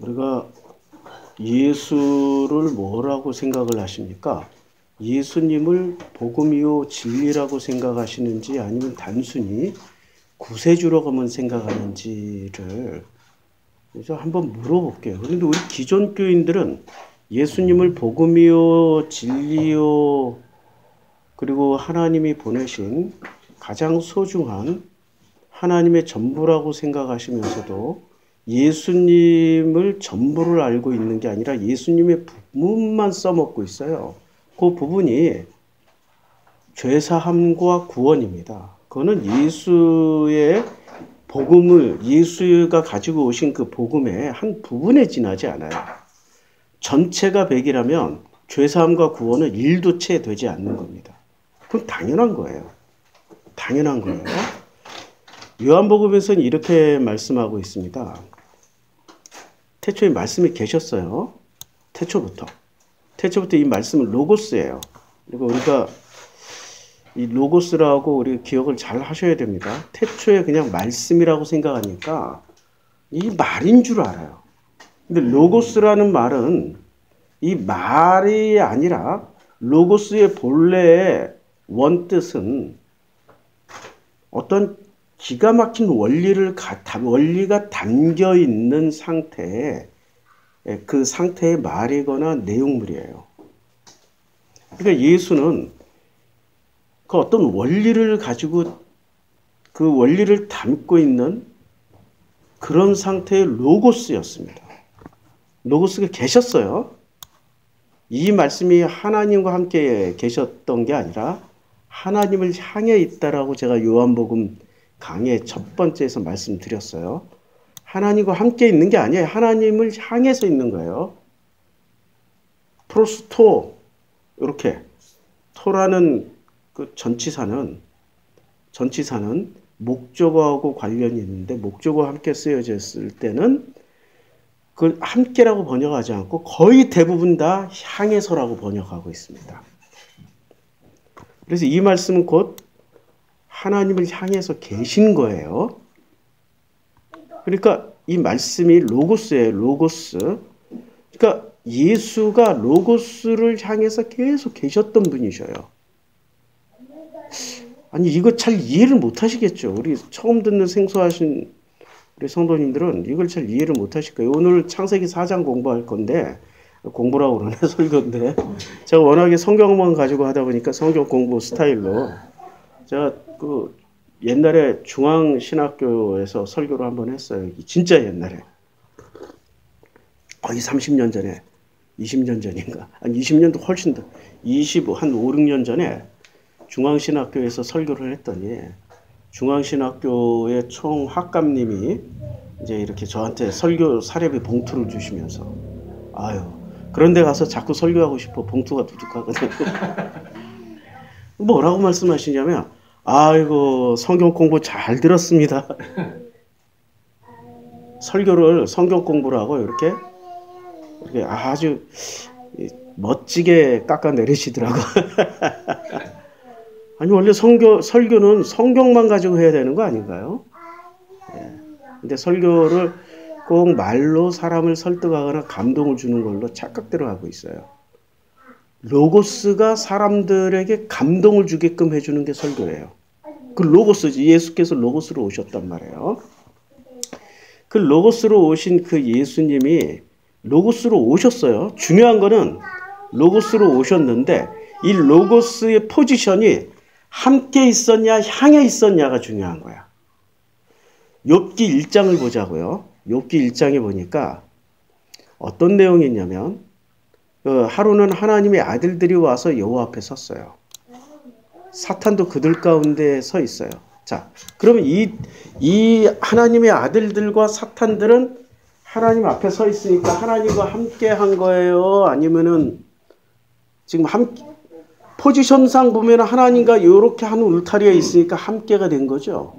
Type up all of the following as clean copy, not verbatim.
우리가 예수를 뭐라고 생각을 하십니까? 예수님을 복음이요 진리라고 생각하시는지 아니면 단순히 구세주로만 생각하는지를 그래서 한번 물어볼게요. 그런데 우리 기존 교인들은 예수님을 복음이요 진리요 그리고 하나님이 보내신 가장 소중한 하나님의 전부라고 생각하시면서도 예수님을 전부를 알고 있는 게 아니라 예수님의 부분만 써먹고 있어요. 그 부분이 죄사함과 구원입니다. 그거는 예수의 복음을 예수가 가지고 오신 그 복음의 한 부분에 지나지 않아요. 전체가 100이라면 죄사함과 구원은 1도 채 되지 않는 겁니다. 그건 당연한 거예요. 당연한 거예요. 요한복음에서는 이렇게 말씀하고 있습니다. 태초에 말씀이 계셨어요. 태초부터 이 말씀은 로고스예요. 그리고 우리가 이 로고스라고 우리 기억을 잘 하셔야 됩니다. 태초에 그냥 말씀이라고 생각하니까 이 말인 줄 알아요. 근데 로고스라는 말은 이 말이 아니라 로고스의 본래의 원뜻은 어떤 기가 막힌 원리가 담겨 있는 상태에 그 상태의 말이거나 내용물이에요. 그러니까 예수는 그 어떤 원리를 가지고 그 원리를 담고 있는 그런 상태의 로고스였습니다. 로고스가 계셨어요. 이 말씀이 하나님과 함께 계셨던 게 아니라 하나님을 향해 있다라고 제가 요한복음 강의 첫 번째에서 말씀드렸어요. 하나님과 함께 있는 게 아니에요. 하나님을 향해서 있는 거예요. 프로스토 이렇게 토라는 그 전치사는 목적어하고 관련이 있는데 목적어와 함께 쓰여졌을 때는 그 함께라고 번역하지 않고 거의 대부분 다 향해서라고 번역하고 있습니다. 그래서 이 말씀은 곧 하나님을 향해서 계신 거예요. 그러니까 이 말씀이 로고스예요. 로고스. 그러니까 예수가 로고스를 향해서 계속 계셨던 분이셔요. 아니 이거 잘 이해를 못 하시겠죠. 우리 처음 듣는 생소하신 우리 성도님들은 이걸 잘 이해를 못 하실 거예요. 오늘 창세기 4장 공부할 건데 공부라고 그러네 설교인데 제가 워낙에 성경만 가지고 하다 보니까 성경 공부 스타일로 제가 그 옛날에 중앙신학교에서 설교를 한번 했어요. 진짜 옛날에 거의 30년 전에 20년 전인가 아니 20년도 훨씬 더 한 5, 6년 전에 중앙신학교에서 설교를 했더니 중앙신학교의 총학감님이 이제 이렇게 저한테 설교 사례비 봉투를 주시면서 아유 그런데 가서 자꾸 설교하고 싶어 봉투가 두둑하거든. 뭐라고 말씀하시냐면 아이고 성경 공부 잘 들었습니다. 설교를 성경 공부를 하고 이렇게 아주 멋지게 깎아내리시더라고. 아니 원래 설교는 성경만 가지고 해야 되는 거 아닌가요? 근데 설교를 꼭 말로 사람을 설득하거나 감동을 주는 걸로 착각대로 하고 있어요. 로고스가 사람들에게 감동을 주게끔 해주는 게 설교예요. 그 로고스지. 예수께서 로고스로 오셨단 말이에요. 그 로고스로 오신 그 예수님이 로고스로 오셨어요. 중요한 거는 로고스로 오셨는데 이 로고스의 포지션이 함께 있었냐 향해 있었냐가 중요한 거야. 욥기 1장을 보자고요. 욥기 1장에 보니까 어떤 내용이 있냐면 하루는 하나님의 아들들이 와서 여호와 앞에 섰어요. 사탄도 그들 가운데 서 있어요. 자, 그러면 이 하나님의 아들들과 사탄들은 하나님 앞에 서 있으니까 하나님과 함께 한 거예요? 아니면은 지금 포지션상 보면 하나님과 이렇게 한 울타리에 있으니까 함께가 된 거죠.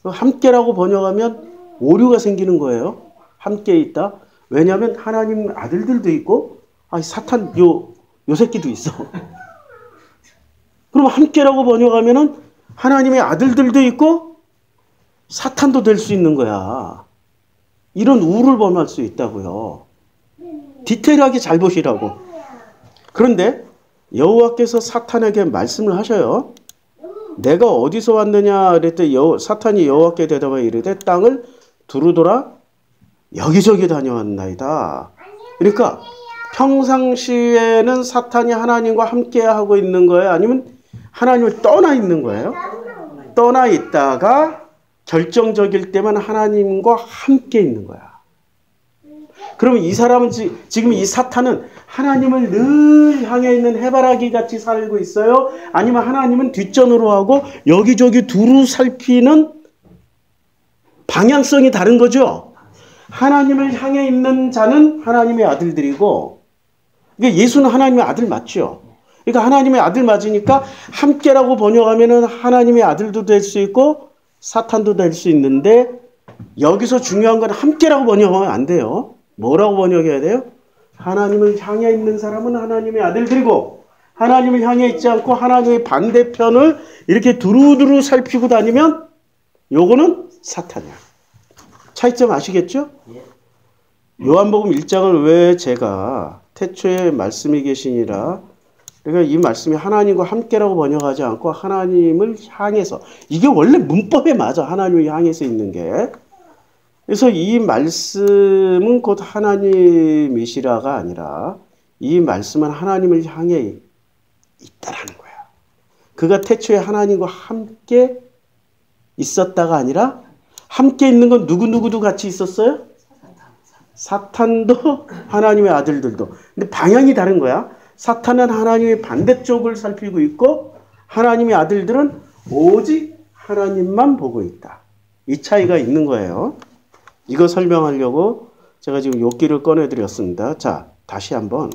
함께라고 번역하면 오류가 생기는 거예요. 함께 있다. 왜냐하면 하나님 아들들도 있고 사탄 요 새끼도 있어. 그럼 함께라고 번역하면은 하나님의 아들들도 있고 사탄도 될 수 있는 거야. 이런 우를 범할 수 있다고요. 디테일하게 잘 보시라고. 그런데 여호와께서 사탄에게 말씀을 하셔요. 내가 어디서 왔느냐 그랬더니 사탄이 여호와께 대답하여 이르되 땅을 두루돌아 여기저기 다녀왔나이다. 그러니까 평상시에는 사탄이 하나님과 함께 하고 있는 거예요? 아니면 하나님을 떠나 있는 거예요? 떠나 있다가 결정적일 때만 하나님과 함께 있는 거야. 그러면 이 사람은 지금 이 사탄은 하나님을 늘 향해 있는 해바라기 같이 살고 있어요? 아니면 하나님은 뒷전으로 하고 여기저기 두루 살피는 방향성이 다른 거죠? 하나님을 향해 있는 자는 하나님의 아들들이고, 그러니까 예수는 하나님의 아들 맞죠? 그러니까 하나님의 아들 맞으니까 함께라고 번역하면은 하나님의 아들도 될 수 있고 사탄도 될 수 있는데, 여기서 중요한 건 함께라고 번역하면 안 돼요. 뭐라고 번역해야 돼요? 하나님을 향해 있는 사람은 하나님의 아들들이고, 하나님을 향해 있지 않고 하나님의 반대편을 이렇게 두루두루 살피고 다니면 요거는 사탄이야. 차이점 아시겠죠? 요한복음 1장을 왜 제가 태초에 말씀이 계시니라, 그러니까 이 말씀이 하나님과 함께라고 번역하지 않고 하나님을 향해서, 이게 원래 문법에 맞아. 하나님을 향해서 있는 게. 그래서 이 말씀은 곧 하나님이시라가 아니라 이 말씀은 하나님을 향해 있다라는 거야. 그가 태초에 하나님과 함께 있었다가 아니라, 함께 있는 건 누구누구도 같이 있었어요? 사탄도 하나님의 아들들도. 근데 방향이 다른 거야. 사탄은 하나님의 반대쪽을 살피고 있고 하나님의 아들들은 오직 하나님만 보고 있다. 이 차이가 있는 거예요. 이거 설명하려고 제가 지금 욥기를 꺼내드렸습니다. 자, 다시 한번.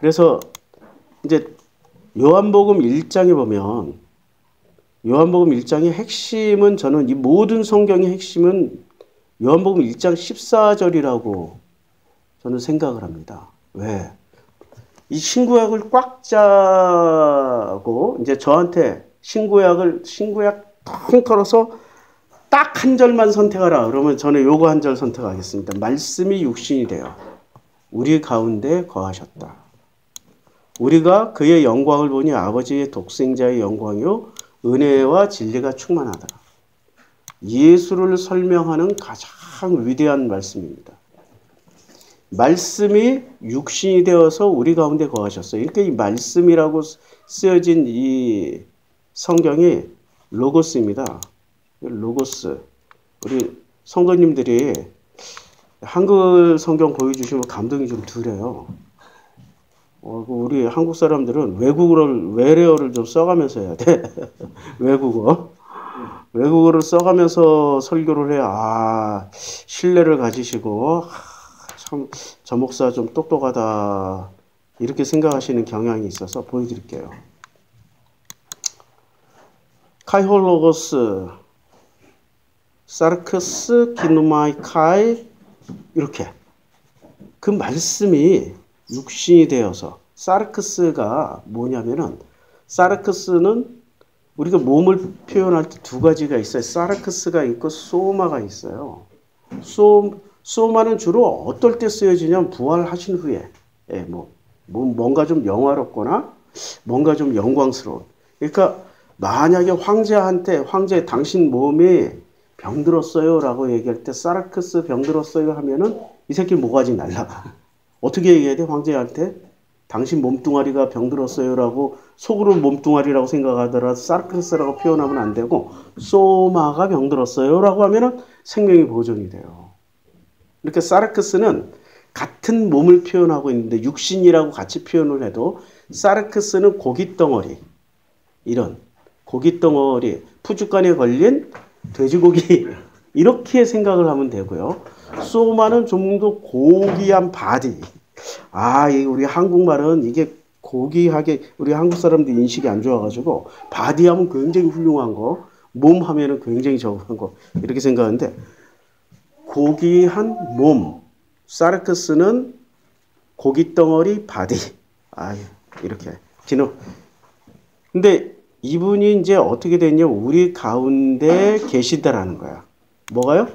그래서 이제 요한복음 1장에 보면, 요한복음 1장의 핵심은, 저는 이 모든 성경의 핵심은 요한복음 1장 14절이라고 저는 생각을 합니다. 왜? 이 신구약을 꽉 짜고 이제 저한테 신구약 통 털어서 딱 한 절만 선택하라 그러면 저는 요거 한 절 선택하겠습니다. 말씀이 육신이 되어 우리 가운데 거하셨다. 우리가 그의 영광을 보니 아버지의 독생자의 영광이요 은혜와 진리가 충만하더라. 예수를 설명하는 가장 위대한 말씀입니다. 말씀이 육신이 되어서 우리 가운데 거하셨어요. 그러니까 이 말씀이라고 쓰여진 이 성경이 로고스입니다. 로고스. 우리 성도님들이 한글 성경 보여주시면 감동이 좀 덜해요. 우리 한국 사람들은 외래어를 좀 써가면서 해야 돼. 외국어를 써가면서 설교를 해야 신뢰를 가지시고, 참 저 목사 좀 똑똑하다 이렇게 생각하시는 경향이 있어서 보여드릴게요. 카이홀로고스 사르크스 기누마이 카이, 이렇게 그 말씀이 육신이 되어서, 사르크스가 뭐냐면은, 사르크스는 우리가 몸을 표현할 때 두 가지가 있어요. 사르크스가 있고 소마가 있어요. 소마는 주로 어떨 때 쓰여지냐면 부활하신 후에, 뭔가 좀 영화롭거나 뭔가 좀 영광스러운. 그러니까 만약에 황제 당신 몸에 병들었어요 라고 얘기할 때 사르크스 병들었어요 하면은 이 새끼 모가지 날라가. 어떻게 얘기해야 돼? 황제한테 당신 몸뚱아리가 병들었어요 라고, 속으로 몸뚱아리라고 생각하더라도 사르크스라고 표현하면 안 되고 소마가 병들었어요 라고 하면은 생명이 보존이 돼요. 이렇게 사르크스는 같은 몸을 표현하고 있는데 육신이라고 같이 표현을 해도, 사르크스는 고깃덩어리, 이런 고깃덩어리, 푸주간에 걸린 돼지고기 이렇게 생각을 하면 되고요. 소마는 좀 더 고귀한 바디. 우리 한국말은 이게 고귀하게, 우리 한국 사람들 인식이 안 좋아가지고 바디 하면 굉장히 훌륭한 거, 몸 하면은 굉장히 적은 거 이렇게 생각하는데, 고귀한 몸, 사르크스는 고깃덩어리 바디. 이렇게 근데 이분이 이제 어떻게 됐냐, 우리 가운데 계시다라는 거야. 뭐가요?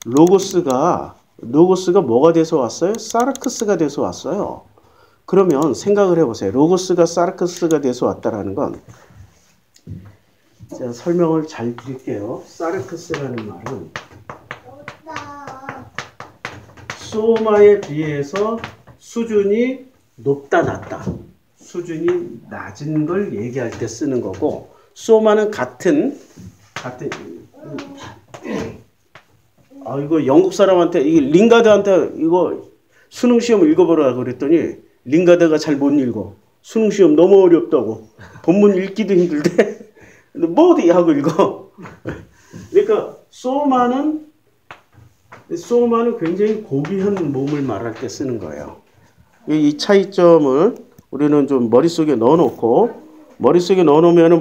로고스가 뭐가 돼서 왔어요? 사르크스가 돼서 왔어요. 그러면 생각을 해보세요. 로고스가 사르크스가 돼서 왔다라는 건, 제가 설명을 잘 드릴게요. 사르크스라는 말은 소마에 비해서 수준이 높다 낮다, 수준이 낮은 걸 얘기할 때 쓰는 거고, 소마는 같은 이거 영국 사람한테, 이게 링가드한테 이거 수능 시험 읽어보라 그랬더니 링가드가 잘 못 읽어. 수능 시험 너무 어렵다고. 본문 읽기도 힘들대. 뭐 어디 하고 읽어. 그러니까 소마는 굉장히 고귀한 몸을 말할 때 쓰는 거예요. 이 차이점을 우리는 좀 머릿속에 넣어놓으면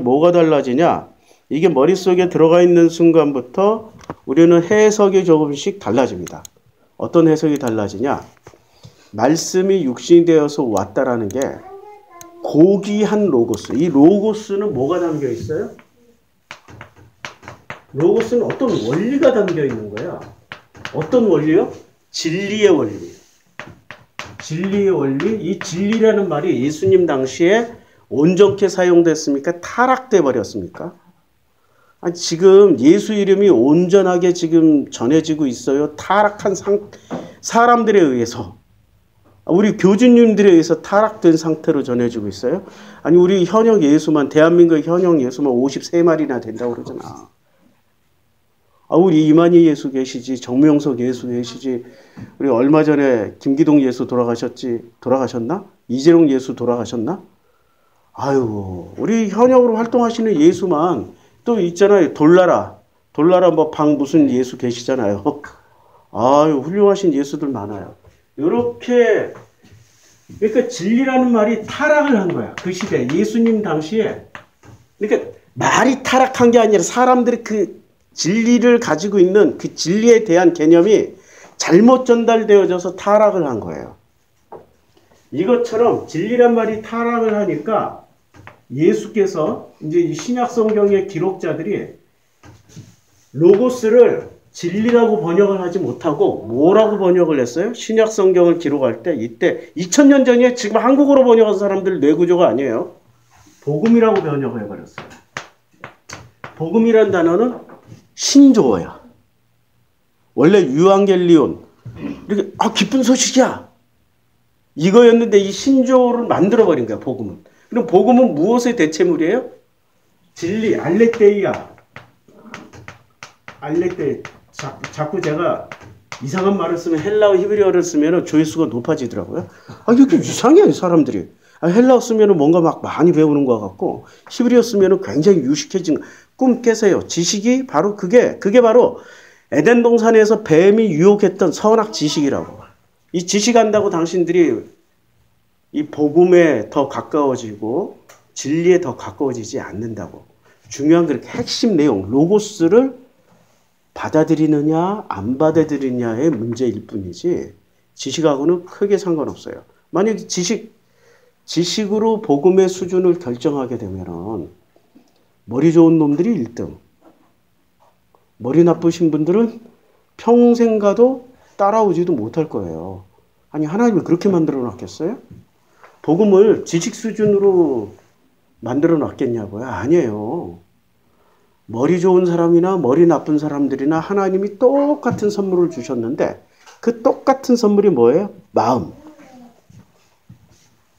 뭐가 달라지냐? 이게 머릿속에 들어가 있는 순간부터 우리는 해석이 조금씩 달라집니다. 어떤 해석이 달라지냐? 말씀이 육신이 되어서 왔다라는 게 고귀한 로고스. 이 로고스는 뭐가 담겨 있어요? 로고스는 어떤 원리가 담겨 있는 거야. 어떤 원리요? 진리의 원리. 진리의 원리. 이 진리라는 말이 예수님 당시에 온전케 사용됐습니까? 타락돼 버렸습니까? 아니, 지금 예수 이름이 온전하게 지금 전해지고 있어요. 타락한 사람들에 의해서. 우리 교주님들에 의해서 타락된 상태로 전해지고 있어요. 아니, 우리 현역 예수만, 대한민국 현역 예수만 53마리나 된다고 그러잖아. 우리 이만희 예수 계시지, 정명석 예수 계시지, 우리 얼마 전에 김기동 예수 돌아가셨나? 이재용 예수 돌아가셨나? 아유, 우리 현역으로 활동하시는 예수만 또 있잖아요. 돌나라 뭐 방 무슨 예수 계시잖아요. 아유, 훌륭하신 예수들 많아요. 이렇게, 그러니까 진리라는 말이 타락을 한 거야. 그 시대, 예수님 당시에. 그러니까 말이 타락한 게 아니라 사람들이 그 진리를 가지고 있는 그 진리에 대한 개념이 잘못 전달되어져서 타락을 한 거예요. 이것처럼 진리란 말이 타락을 하니까 예수께서 이제 이 신약 성경의 기록자들이 로고스를 진리라고 번역을 하지 못하고 뭐라고 번역을 했어요? 신약 성경을 기록할 때 이때 2000년 전에 지금 한국어로 번역한 사람들 뇌구조가 아니에요. 복음이라고 번역을 해버렸어요. 복음이란 단어는 신조어야. 원래 유앙겔리온 이렇게 기쁜 소식이야 이거였는데 이 신조어를 만들어버린 거야. 복음은. 그럼 복음은 무엇의 대체물이에요? 진리, 알레테이야. 자꾸 제가 이상한 말을 쓰면 헬라어 히브리어를 쓰면 조회수가 높아지더라고요. 이렇게 이상해 사람들이. 헬라어 쓰면 뭔가 막 많이 배우는 것 같고 히브리어 쓰면 굉장히 유식해진 꿈 깨세요. 지식이 바로 그게 바로 에덴 동산에서 뱀이 유혹했던 선악 지식이라고. 이 지식한다고 당신들이 이 복음에 더 가까워지고 진리에 더 가까워지지 않는다고. 중요한 그 핵심 내용, 로고스를 받아들이느냐 안 받아들이느냐의 문제일 뿐이지 지식하고는 크게 상관없어요. 만약에 지식으로 복음의 수준을 결정하게 되면은 머리 좋은 놈들이 1등, 머리 나쁘신 분들은 평생 가도 따라오지도 못할 거예요. 아니, 하나님이 그렇게 만들어 놨겠어요? 복음을 지식 수준으로 만들어 놨겠냐고요? 아니에요. 머리 좋은 사람이나 머리 나쁜 사람들이나 하나님이 똑같은 선물을 주셨는데 그 똑같은 선물이 뭐예요? 마음.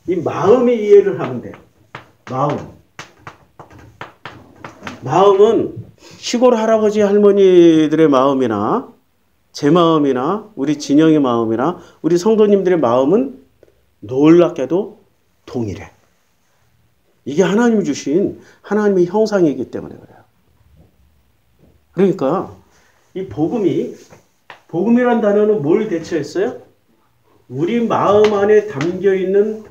이 마음이 이해를 하면 돼요. 마음은 시골 할아버지 할머니들의 마음이나 제 마음이나 우리 진영의 마음이나 우리 성도님들의 마음은 놀랍게도 동일해. 이게 하나님이 주신 하나님의 형상이기 때문에 그래요. 그러니까 이 복음이란 단어는 뭘 대체했어요? 우리 마음 안에 담겨있는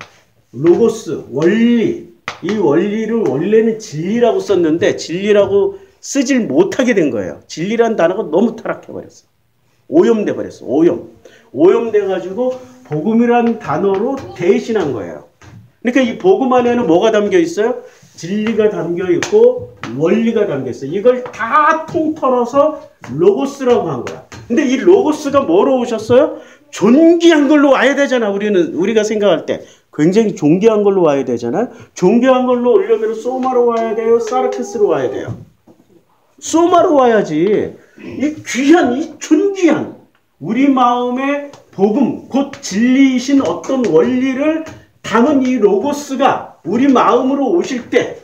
로고스, 원리. 이 원리를 원래는 진리라고 썼는데 진리라고 쓰질 못하게 된 거예요. 진리란 단어가 너무 타락해버렸어. 오염돼버렸어. 오염돼가지고 복음이란 단어로 대신한 거예요. 그러니까 이 복음 안에는 뭐가 담겨 있어요? 진리가 담겨 있고 원리가 담겨 있어요. 이걸 다 통틀어서 로고스라고 한 거야. 근데 이 로고스가 뭐로 오셨어요? 존귀한 걸로 와야 되잖아. 우리가 생각할 때 굉장히 존귀한 걸로 와야 되잖아요. 존귀한 걸로 오려면 소마로 와야 돼요? 사르크스로 와야 돼요? 소마로 와야지. 이 귀한, 이 존귀한 우리 마음의 복음, 곧 진리이신 어떤 원리를 담은 이 로고스가 우리 마음으로 오실 때,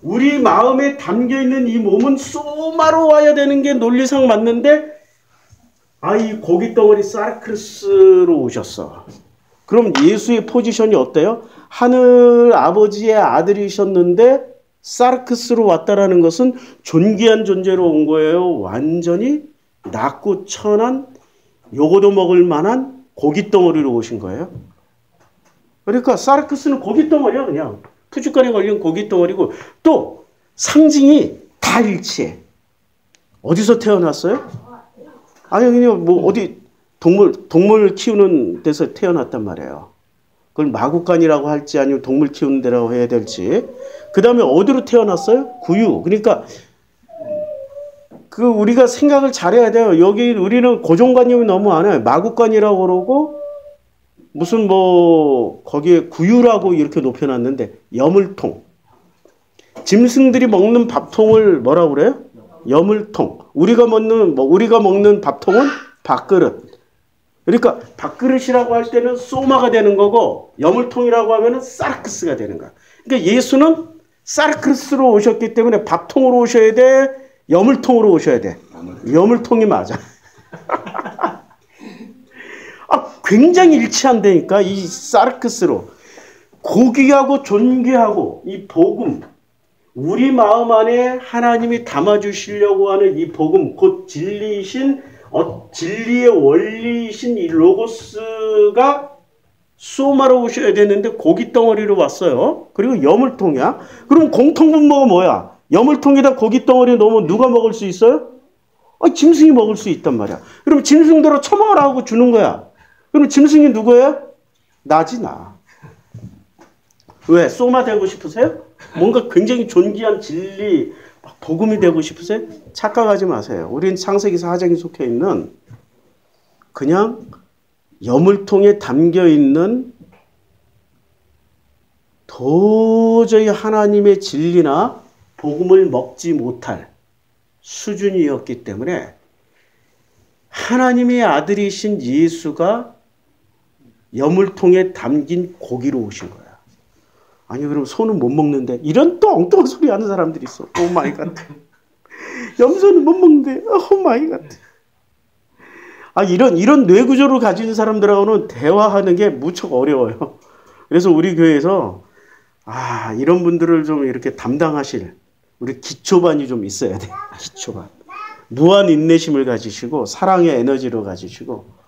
우리 마음에 담겨있는 이 몸은 소마로 와야 되는 게 논리상 맞는데, 이 고깃덩어리 사르크스로 오셨어. 그럼 예수의 포지션이 어때요? 하늘 아버지의 아들이셨는데 사르크스로 왔다라는 것은 존귀한 존재로 온 거예요. 완전히 낮고 천한, 요거도 먹을 만한 고깃덩어리로 오신 거예요. 그러니까 사르크스는 고깃덩어리야. 그냥 푸주간에 걸린 고깃덩어리고, 또 상징이 다 일치해. 어디서 태어났어요? 아니 그냥 뭐 어디 동물 키우는 데서 태어났단 말이에요. 그걸 마구간이라고 할지 아니면 동물 키우는 데라고 해야 될지. 그 다음에 어디로 태어났어요? 구유. 그러니까 우리가 생각을 잘해야 돼요. 여기 우리는 고정관념이 너무 많아요. 마구간이라고 그러고 무슨 거기에 구유라고 이렇게 높여놨는데, 여물통. 짐승들이 먹는 밥통을 뭐라고 그래요? 여물통. 우리가 먹는 밥통은 밥그릇. 그러니까 밥그릇이라고 할 때는 소마가 되는 거고, 여물통이라고 하면은 사르크스가 되는 거야. 그러니까 예수는 사르크스로 오셨기 때문에 밥통으로 오셔야 돼? 여물통으로 오셔야 돼? 여물통이 맞아. 굉장히 일치한다니까, 이 사르크스로. 고귀하고 존귀하고 이 복음, 우리 마음 안에 하나님이 담아주시려고 하는 이 복음, 곧 진리이신, 진리의 원리이신 이 로고스가 소마로 오셔야 되는데 고깃덩어리로 왔어요. 그리고 여물통이야. 그럼 공통분모가 뭐야? 여물통에다 고깃덩어리 넣으면 누가 먹을 수 있어요? 짐승이 먹을 수 있단 말이야. 그럼 짐승대로 처먹으라 하고 주는 거야. 그럼 짐승이 누구예요? 나지, 나. 왜? 소마 되고 싶으세요? 뭔가 굉장히 존귀한 진리, 복음이 되고 싶으세요? 착각하지 마세요. 우린 창세기 4장에 속해 있는 그냥 여물통에 담겨있는 도저히 하나님의 진리나 복음을 먹지 못할 수준이었기 때문에 하나님의 아들이신 예수가 여물통에 담긴 고기로 오신 거야. 아니 그럼 소는 못 먹는데, 이런 또 엉뚱한 소리 하는 사람들이 있어. 오 마이 갓. 염소는 못 먹는데, 오 마이 갓. 이런 뇌구조를 가진 사람들하고는 대화하는 게 무척 어려워요. 그래서 우리 교회에서 이런 분들을 좀 이렇게 담당하실 우리 기초반이 좀 있어야 돼. 기초반. 무한 인내심을 가지시고 사랑의 에너지를 가지시고,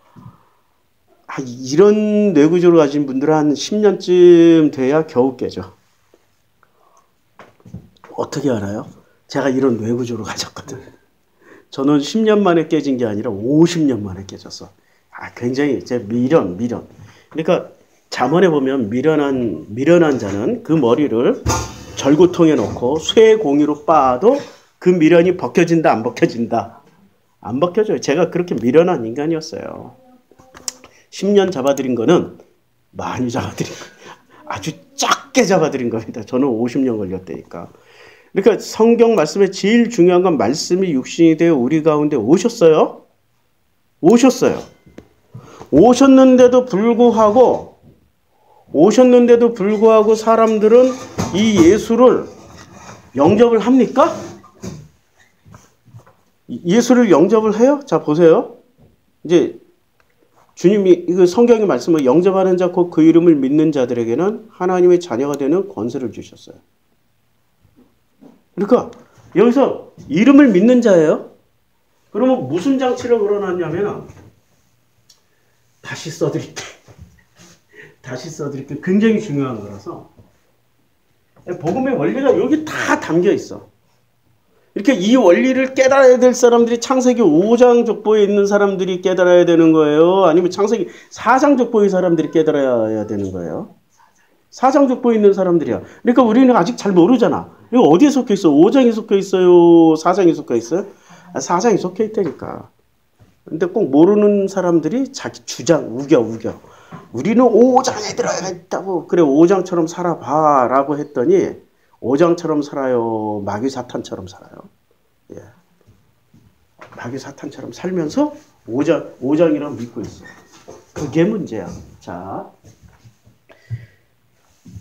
이런 뇌구조를 가진 분들은 한 10년쯤 돼야 겨우 깨져. 어떻게 알아요? 제가 이런 뇌구조를 가졌거든. 저는 10년 만에 깨진 게 아니라 50년 만에 깨졌어. 굉장히 제 미련. 그러니까 잠언에 보면 미련한 자는 그 머리를 절구통에 넣고 쇠 공이로 빻아도 그 미련이 벗겨진다, 안 벗겨진다? 안 벗겨져요. 제가 그렇게 미련한 인간이었어요. 10년 잡아들인 거는 많이 잡아들인 거예요. 아주 작게 잡아들인 겁니다. 저는 50년 걸렸다니까. 그러니까 성경 말씀에 제일 중요한 건 말씀이 육신이 되어 우리 가운데 오셨어요. 오셨는데도 불구하고 사람들은 이 예수를 영접을 합니까? 예수를 영접을 해요? 자, 보세요. 이제 주님이 성경의 말씀을 영접하는 자 곧 그 이름을 믿는 자들에게는 하나님의 자녀가 되는 권세를 주셨어요. 그러니까 여기서 이름을 믿는 자예요. 그러면 무슨 장치를 걸어놨냐면 다시 써드릴게. 굉장히 중요한 거라서. 복음의 원리가 여기 다 담겨 있어. 이렇게 이 원리를 깨달아야 될 사람들이 창세기 5장 족보에 있는 사람들이 깨달아야 되는 거예요? 아니면 창세기 4장 족보의 사람들이 깨달아야 되는 거예요? 4장 족보에 있는 사람들이야. 그러니까 우리는 아직 잘 모르잖아. 이거 어디에 속해 있어? 5장에 속해 있어요? 4장에 속해 있어요? 사상이 속해 있다니까. 근데 꼭 모르는 사람들이 자기 주장 우겨. 우리는 5장에 들어야겠다고. 그래 5장처럼 살아봐 라고 했더니 5장처럼 살아요. 마귀 사탄처럼 살아요. 예. 마귀 사탄처럼 살면서 5장이라고 믿고 있어. 그게 문제야. 자,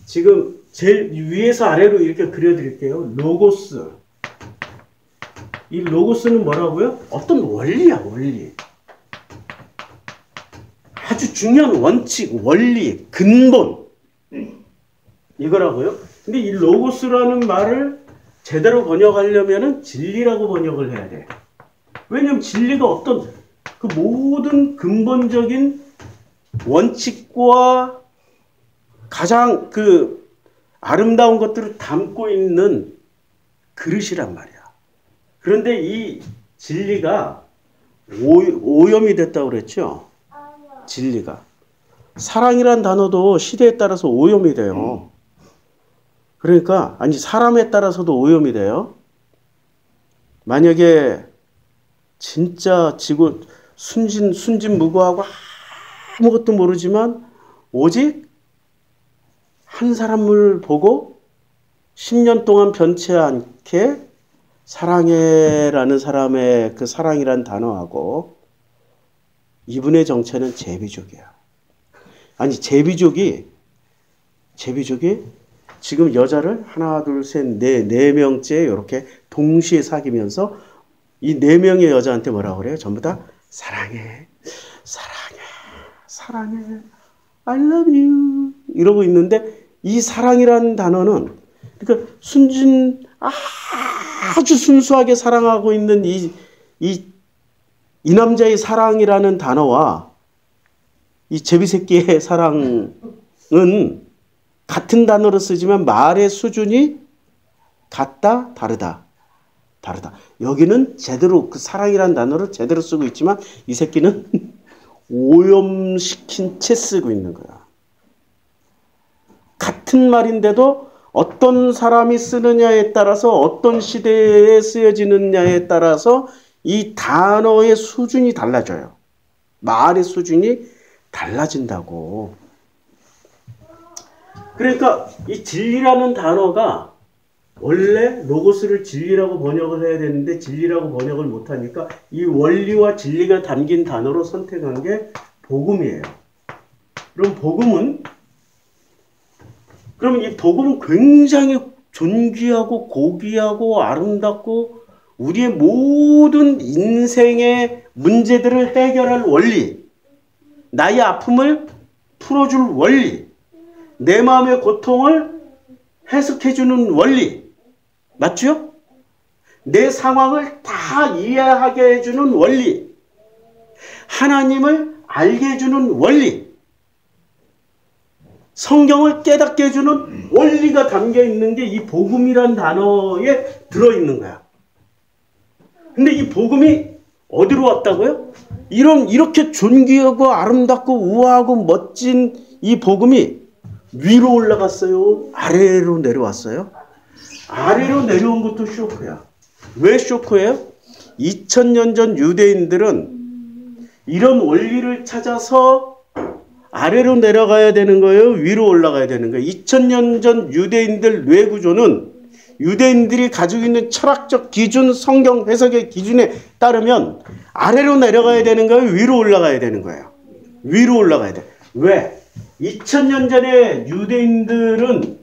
지금 제일 위에서 아래로 이렇게 그려드릴게요. 로고스. 이 로고스는 뭐라고요? 어떤 원리야, 원리. 아주 중요한 원칙, 원리, 근본. 이거라고요. 근데 이 로고스라는 말을 제대로 번역하려면 진리라고 번역을 해야 돼. 왜냐면 진리가 어떤 그 모든 근본적인 원칙과 가장 그 아름다운 것들을 담고 있는 그릇이란 말이야. 그런데 이 진리가 오염이 됐다고 그랬죠? 진리가. 사랑이란 단어도 시대에 따라서 오염이 돼요. 그러니까 아니 사람에 따라서도 오염이 돼요. 만약에 진짜 지구 순진무구하고 아무것도 모르지만 오직 한 사람을 보고 10년 동안 변치 않게 사랑해라는 사람의 그 사랑이란 단어하고 이분의 정체는 제비족이야. 아니 제비족이 지금 여자를 하나 둘 셋 네 명째 이렇게 동시에 사귀면서 이 네 명의 여자한테 뭐라고 그래요? 전부 다 사랑해 I love you 이러고 있는데 이 사랑이라는 단어는 그러니까 아주 순수하게 사랑하고 있는 이 남자의 사랑이라는 단어와 이 제비새끼의 사랑은 같은 단어로 쓰지만 말의 수준이 같다, 다르다. 여기는 제대로 그 사랑이라는 단어를 제대로 쓰고 있지만 이 새끼는 오염시킨 채 쓰고 있는 거야. 같은 말인데도 어떤 사람이 쓰느냐에 따라서 어떤 시대에 쓰여지느냐에 따라서 이 단어의 수준이 달라져요. 말의 수준이 달라진다고. 그러니까 이 진리라는 단어가 원래 로고스를 진리라고 번역을 해야 되는데 진리라고 번역을 못하니까 이 원리와 진리가 담긴 단어로 선택한 게 복음이에요. 그럼 이 복음은 굉장히 존귀하고 고귀하고 아름답고 우리의 모든 인생의 문제들을 해결할 원리, 나의 아픔을 풀어줄 원리, 내 마음의 고통을 해석해주는 원리, 맞죠? 내 상황을 다 이해하게 해주는 원리, 하나님을 알게 해주는 원리, 성경을 깨닫게 해주는 원리가 담겨 있는 게 이 복음이란 단어에 들어있는 거야. 근데 이 복음이 어디로 왔다고요? 이렇게 존귀하고 아름답고 우아하고 멋진 이 복음이 위로 올라갔어요? 아래로 내려왔어요? 아래로 내려온 것도 쇼크야. 왜 쇼크예요? 2000년 전 유대인들은 이런 원리를 찾아서 아래로 내려가야 되는 거예요? 위로 올라가야 되는 거예요? 2000년 전 유대인들 뇌구조는 유대인들이 가지고 있는 철학적 기준, 성경 해석의 기준에 따르면 아래로 내려가야 되는 거예요? 위로 올라가야 되는 거예요? 위로 올라가야 돼. 왜? 2000년 전에 유대인들은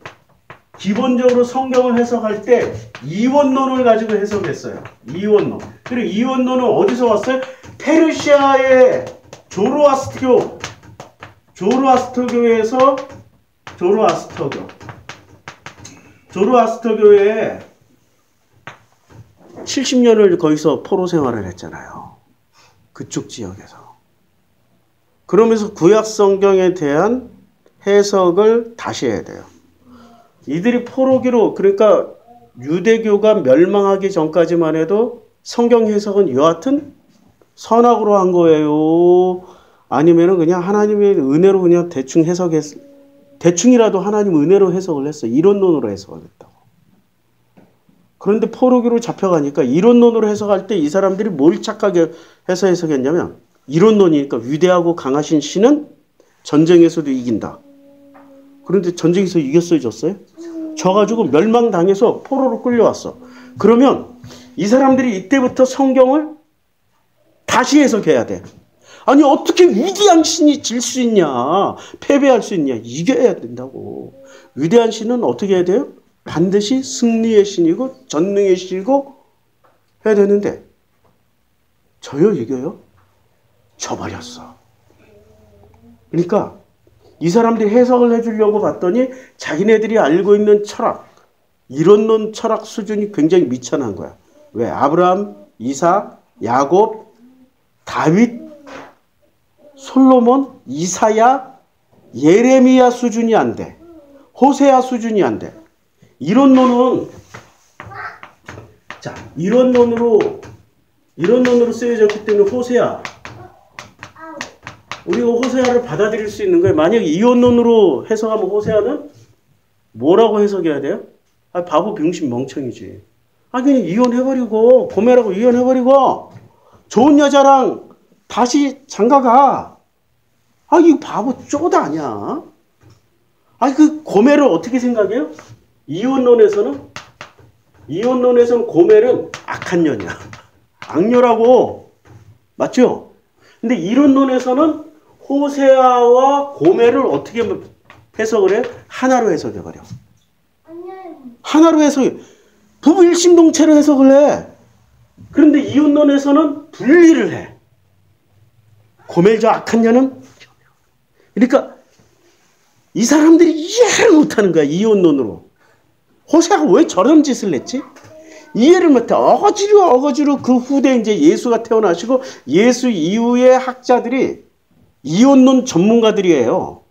기본적으로 성경을 해석할 때 이원론을 가지고 해석했어요. 이원론. 그리고 이원론은 어디서 왔어요? 페르시아의 조로아스터교에서 조로아스터교에 70년을 거기서 포로 생활을 했잖아요. 그쪽 지역에서. 그러면서 구약 성경에 대한 해석을 다시 해야 돼요. 이들이 포로기로, 그러니까 유대교가 멸망하기 전까지만 해도 성경 해석은 여하튼 선악으로 한 거예요. 아니면은 그냥 하나님의 은혜로 그냥 대충이라도 하나님 은혜로 해석을 했어. 이론론으로 해석을 했다고. 그런데 포로기로 잡혀가니까 이론론으로 해석할 때 이 사람들이 뭘 착하게 해서 해석했냐면 이론론이니까 위대하고 강하신 신은 전쟁에서도 이긴다. 그런데 전쟁에서 이겼어요, 졌어요? 져가지고 멸망당해서 포로로 끌려왔어. 그러면 이 사람들이 이때부터 성경을 다시 해석해야 돼. 아니 어떻게 위대한 신이 질 수 있냐. 패배할 수 있냐. 이겨야 된다고. 위대한 신은 어떻게 해야 돼요? 반드시 승리의 신이고 전능의 신이고 해야 되는데 져요 이겨요? 져버렸어. 그러니까 이 사람들이 해석을 해주려고 봤더니 자기네들이 알고 있는 철학, 이론론 철학 수준이 굉장히 미천한 거야. 왜? 아브라함, 이삭, 야곱, 다윗, 솔로몬, 이사야, 예레미야 수준이 안 돼. 호세아 수준이 안 돼. 이론론은 자 이론론으로 쓰여졌기 때문에 호세아 우리가 호세아를 받아들일 수 있는 거예요. 만약 이론론으로 해석하면 호세아는 뭐라고 해석해야 돼요? 아 바보 병신 멍청이지. 아 그냥 이혼해버리고 고매라고 이혼해버리고 좋은 여자랑 다시 장가가. 아 이 바보 쪼다 아니야. 아 그 고매를 어떻게 생각해요? 이혼론에서는 고멜은 악한 년이야. 악녀라고. 맞죠? 근데 이론론에서는 호세아와 고멜을 어떻게 해석을 해? 하나로 해석해버려. 하나로 해석해. 부부 일심동체로 해석을 해. 그런데 이혼론에서는 분리를 해. 고멜 저 악한 년은. 그러니까 이 사람들이 이해를 못하는 거야. 이혼론으로. 호세아가 왜 저런 짓을 했지? 이해를 못해. 어거지로 그 후대 이제 예수가 태어나시고 예수 이후의 학자들이 이혼론 전문가들이에요.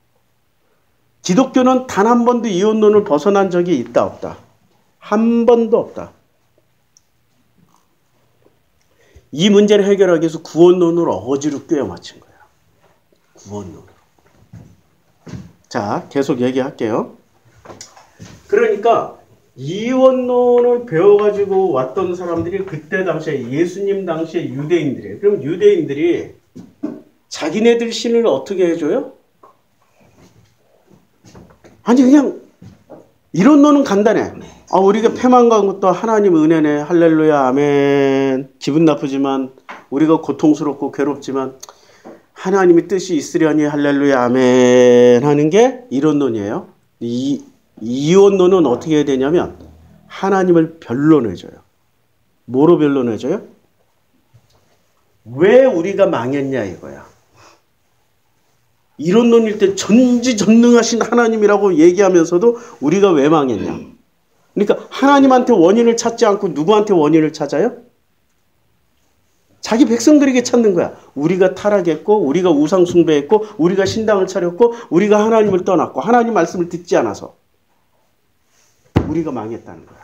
기독교는 단 한 번도 이혼론을 벗어난 적이 있다 없다? 한 번도 없다. 이 문제를 해결하기 위해서 구원론을 어거지로 꿰어 맞춘 거야. 구원론으로. 자, 계속 얘기할게요. 그러니까 이원론을 배워가지고 왔던 사람들이 그때 당시에 예수님 당시에 유대인들이에요. 그럼 유대인들이 자기네들 신을 어떻게 해줘요? 아니 그냥 이론론은 간단해. 아 우리가 패망간 것도 하나님 은혜네. 할렐루야 아멘. 기분 나쁘지만 우리가 고통스럽고 괴롭지만 하나님의 뜻이 있으려니 할렐루야 아멘 하는 게 이론론이에요. 이원론은 어떻게 해야 되냐면 하나님을 변론해줘요. 뭐로 변론해줘요? 왜 우리가 망했냐 이거야. 이론론일 때 전지전능하신 하나님이라고 얘기하면서도 우리가 왜 망했냐. 그러니까 하나님한테 원인을 찾지 않고 누구한테 원인을 찾아요? 자기 백성들에게 찾는 거야. 우리가 타락했고 우리가 우상 숭배했고 우리가 신당을 차렸고 우리가 하나님을 떠났고 하나님 말씀을 듣지 않아서 우리가 망했다는 거야.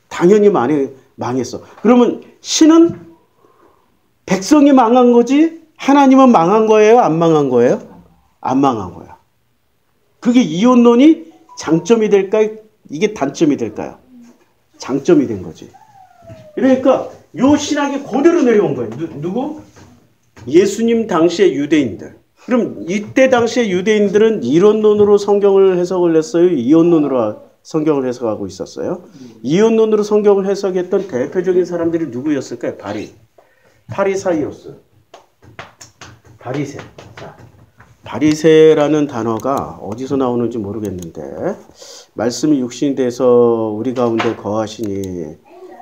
당연히 망했어. 그러면 신은 백성이 망한 거지 하나님은 망한 거예요? 안 망한 거예요? 안 망한 거야. 그게 이혼론이 장점이 될까요? 이게 단점이 될까요? 장점이 된 거지. 그러니까 요 신학이 그대로 내려온 거예요. 누구? 예수님 당시의 유대인들. 그럼 이때 당시의 유대인들은 이론론으로 성경을 해석을 했어요? 이혼론으로 성경을 해석하고 있었어요? 이혼론으로 성경을 해석했던 대표적인 사람들이 누구였을까요? 파리사이오스. 바리새. 자, 바리새라는 단어가 어디서 나오는지 모르겠는데 말씀이 육신이 돼서 우리 가운데 거하시니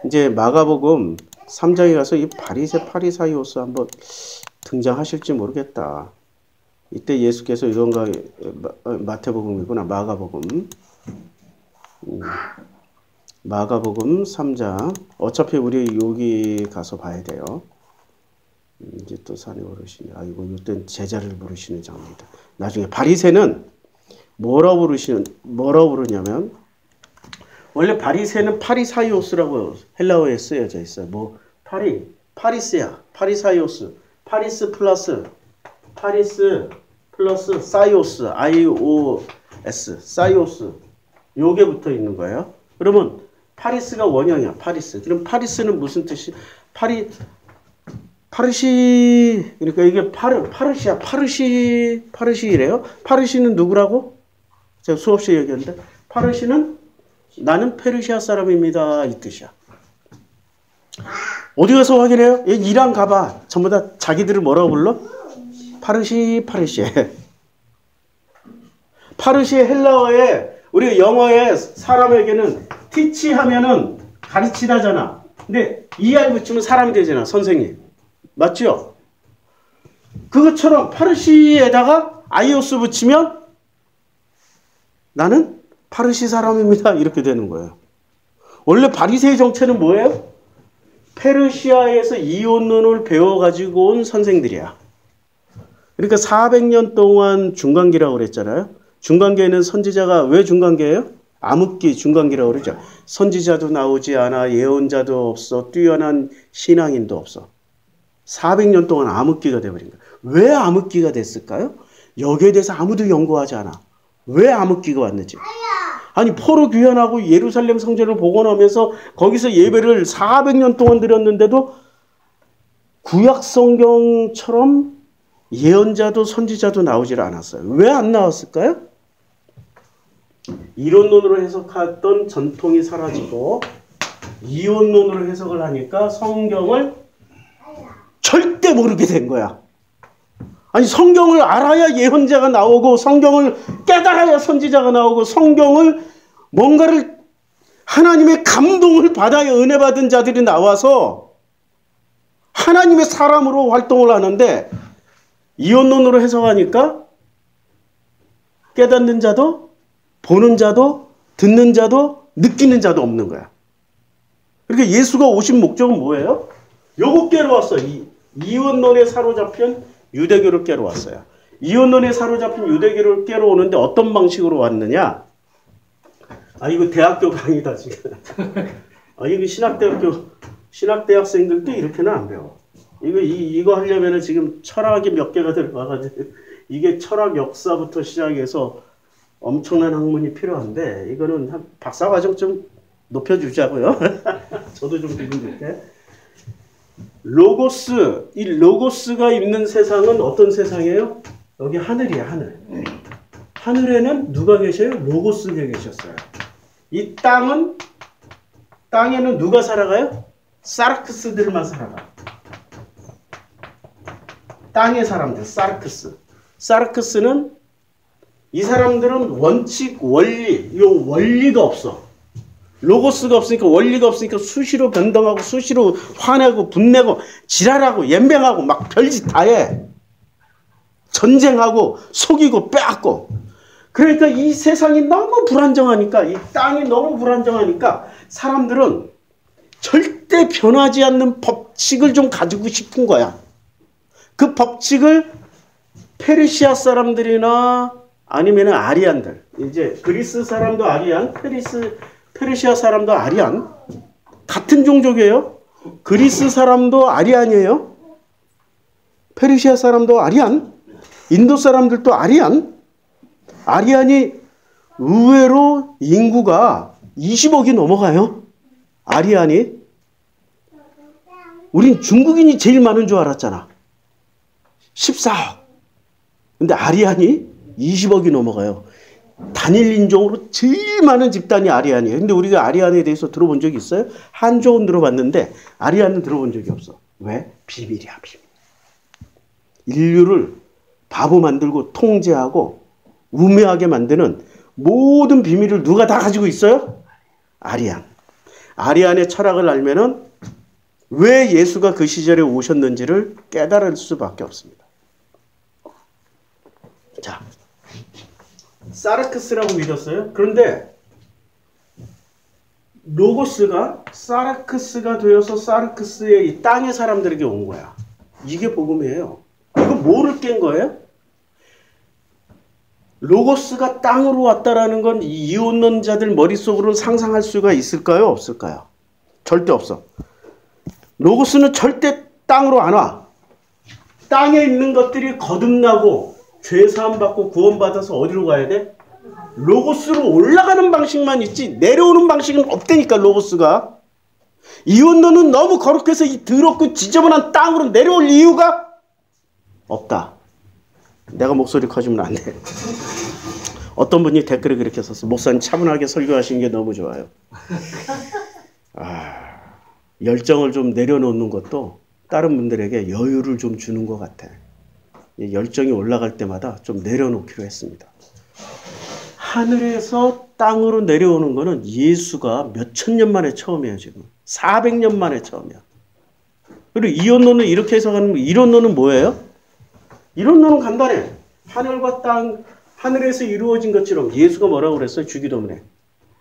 이제 마가복음 3장에 가서 이 바리새 파리사이오스 한번 등장하실지 모르겠다. 이때 예수께서 이런가 마태복음이구나. 마가복음 3장. 어차피 우리 여기 가서 봐야 돼요. 이제 또 산에 오르시니 아이고 이때는 제자를 부르시는 장면이다. 나중에 바리새는 뭐라고 부르냐면 원래 바리새는 파리사이오스라고 헬라어에 쓰여져 있어요. 뭐 파리스야, 파리사이오스, 파리스 플러스 사이오스, IOS, 사이오스 요게 붙어 있는 거예요. 그러면 파리스가 원형이야. 파리스. 그럼 파리스는 무슨 뜻이? 파르시, 그러니까 이게 파르시래요. 파르시는 누구라고? 제가 수업 시에 얘기했는데, 파르시는 나는 페르시아 사람입니다. 이 뜻이야. 어디 가서 확인해요? 이란 가봐. 전부 다 자기들을 뭐라고 불러? 파르시. 파르시 헬라어에, 우리 영어에 사람에게는 teach 하면은 가르치다잖아. 근데 ER 붙이면 사람이 되잖아. 선생님. 맞죠? 그것처럼 파르시에다가 아이오스 붙이면 나는 파르시 사람입니다. 이렇게 되는 거예요. 원래 바리새의 정체는 뭐예요? 페르시아에서 이혼론을 배워가지고 온 선생들이야. 그러니까 400년 동안 중간기라고 그랬잖아요. 중간기에는 선지자가 왜 중간기예요? 암흑기 중간기라고 그러죠. 선지자도 나오지 않아, 예언자도 없어, 뛰어난 신앙인도 없어. 400년 동안 암흑기가 돼버린 거예요. 왜 암흑기가 됐을까요? 여기에 대해서 아무도 연구하지 않아. 왜 암흑기가 왔는지. 아니 포로 귀환하고 예루살렘 성전을 복원하면서 거기서 예배를 400년 동안 드렸는데도 구약 성경처럼 예언자도 선지자도 나오질 않았어요. 왜 안 나왔을까요? 이론론으로 해석했던 전통이 사라지고 이원론으로 해석을 하니까 성경을 절대 모르게 된 거야. 아니 성경을 알아야 예언자가 나오고 성경을 깨달아야 선지자가 나오고 성경을 뭔가를 하나님의 감동을 받아야 은혜 받은 자들이 나와서 하나님의 사람으로 활동을 하는데 이원론으로 해석하니까 깨닫는 자도 보는 자도 듣는 자도 느끼는 자도 없는 거야. 그러니까 예수가 오신 목적은 뭐예요? 요거 깨러 왔어. 이원론에 사로잡힌 유대교를 깨러 왔어요. 이원론에 사로잡힌 유대교를 깨러 오는데 어떤 방식으로 왔느냐? 아 이거 대학교 강의다 지금. 아 이거 신학대학생들도 이렇게는 안 배워. 이거 하려면은 지금 철학이 몇 개가 들어가가지고 이게 철학 역사부터 시작해서 엄청난 학문이 필요한데 이거는 한 박사과정 좀 높여주자고요. 저도 좀 기분 좋게. 로고스, 이 로고스가 있는 세상은 어떤 세상이에요? 여기 하늘이야, 하늘. 하늘에는 누가 계셔요? 로고스가 계셨어요. 이 땅에는 누가 살아가요? 사르크스들만 살아가. 땅의 사람들, 사르크스. 사르크스는 이 사람들은 원칙, 원리, 이 원리가 없어. 로고스가 없으니까 원리가 없으니까 수시로 변동하고 수시로 화내고 분내고 지랄하고 연병하고 막 별짓 다 해. 전쟁하고 속이고 빼앗고. 그러니까 이 세상이 너무 불안정하니까 이 땅이 너무 불안정하니까 사람들은 절대 변하지 않는 법칙을 좀 가지고 싶은 거야. 그 법칙을 페르시아 사람들이나 아니면 아리안들, 이제 그리스 사람도 아리안, 페르시아 사람도 아리안, 같은 종족이에요. 그리스 사람도 아리안이에요. 페르시아 사람도 아리안, 인도 사람들도 아리안. 아리안이 의외로 인구가 20억이 넘어가요. 아리안이. 우린 중국인이 제일 많은 줄 알았잖아. 14억. 근데 아리안이 20억이 넘어가요. 단일 인종으로 제일 많은 집단이 아리안이에요. 근데 우리가 아리안에 대해서 들어본 적이 있어요? 한족은 들어봤는데 아리안은 들어본 적이 없어. 왜? 비밀이야, 비밀. 인류를 바보 만들고 통제하고 우매하게 만드는 모든 비밀을 누가 다 가지고 있어요? 아리안. 아리안의 철학을 알면은 왜 예수가 그 시절에 오셨는지를 깨달을 수밖에 없습니다. 자, 사르크스라고 믿었어요. 그런데 로고스가 사르크스가 되어서 사르크스의 이 땅의 사람들에게 온 거야. 이게 복음이에요. 이거 뭐를 깬 거예요? 로고스가 땅으로 왔다라는 건 이혼론자들 머릿속으로 상상할 수가 있을까요? 없을까요? 절대 없어. 로고스는 절대 땅으로 안 와. 땅에 있는 것들이 거듭나고 죄사함 받고 구원받아서 어디로 가야 돼? 로고스로 올라가는 방식만 있지 내려오는 방식은 없다니까. 로고스가. 이혼노는 너무 거룩해서 이 더럽고 지저분한 땅으로 내려올 이유가 없다. 내가 목소리 커지면 안 돼. 어떤 분이 댓글에 그렇게 썼어. 목사님 차분하게 설교하시는 게 너무 좋아요. 열정을 좀 내려놓는 것도 다른 분들에게 여유를 좀 주는 것 같아. 열정이 올라갈 때마다 좀 내려놓기로 했습니다. 하늘에서 땅으로 내려오는 거는 예수가 몇천 년 만에 처음이에요. 지금 400년 만에 처음이야. 그리고 이혼론은 이렇게 해석하는 거. 이혼론은 뭐예요? 이혼론은 간단해. 하늘과 땅, 하늘에서 이루어진 것처럼. 예수가 뭐라고 그랬어요? 주기도문에.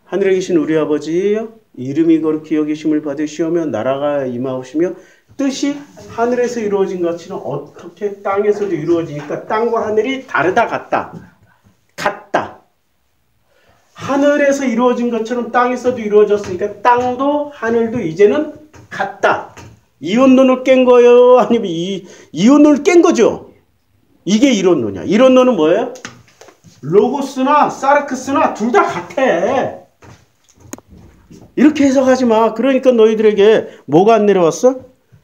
하늘에 계신 우리 아버지 이름이 거룩히 여기심을 받으시오며 나라가 임하오시며 뜻이 하늘에서 이루어진 것처럼 어떻게 땅에서도 이루어지니까 땅과 하늘이 다르다 같다. 같다. 하늘에서 이루어진 것처럼 땅에서도 이루어졌으니까 땅도 하늘도 이제는 같다. 이혼론을 깬 거예요? 아니면 이혼론을 깬 거죠? 이게 이론론이야. 이론론은 뭐예요? 로고스나 사르크스나 둘 다 같아. 이렇게 해석하지 마. 그러니까 너희들에게 뭐가 안 내려왔어?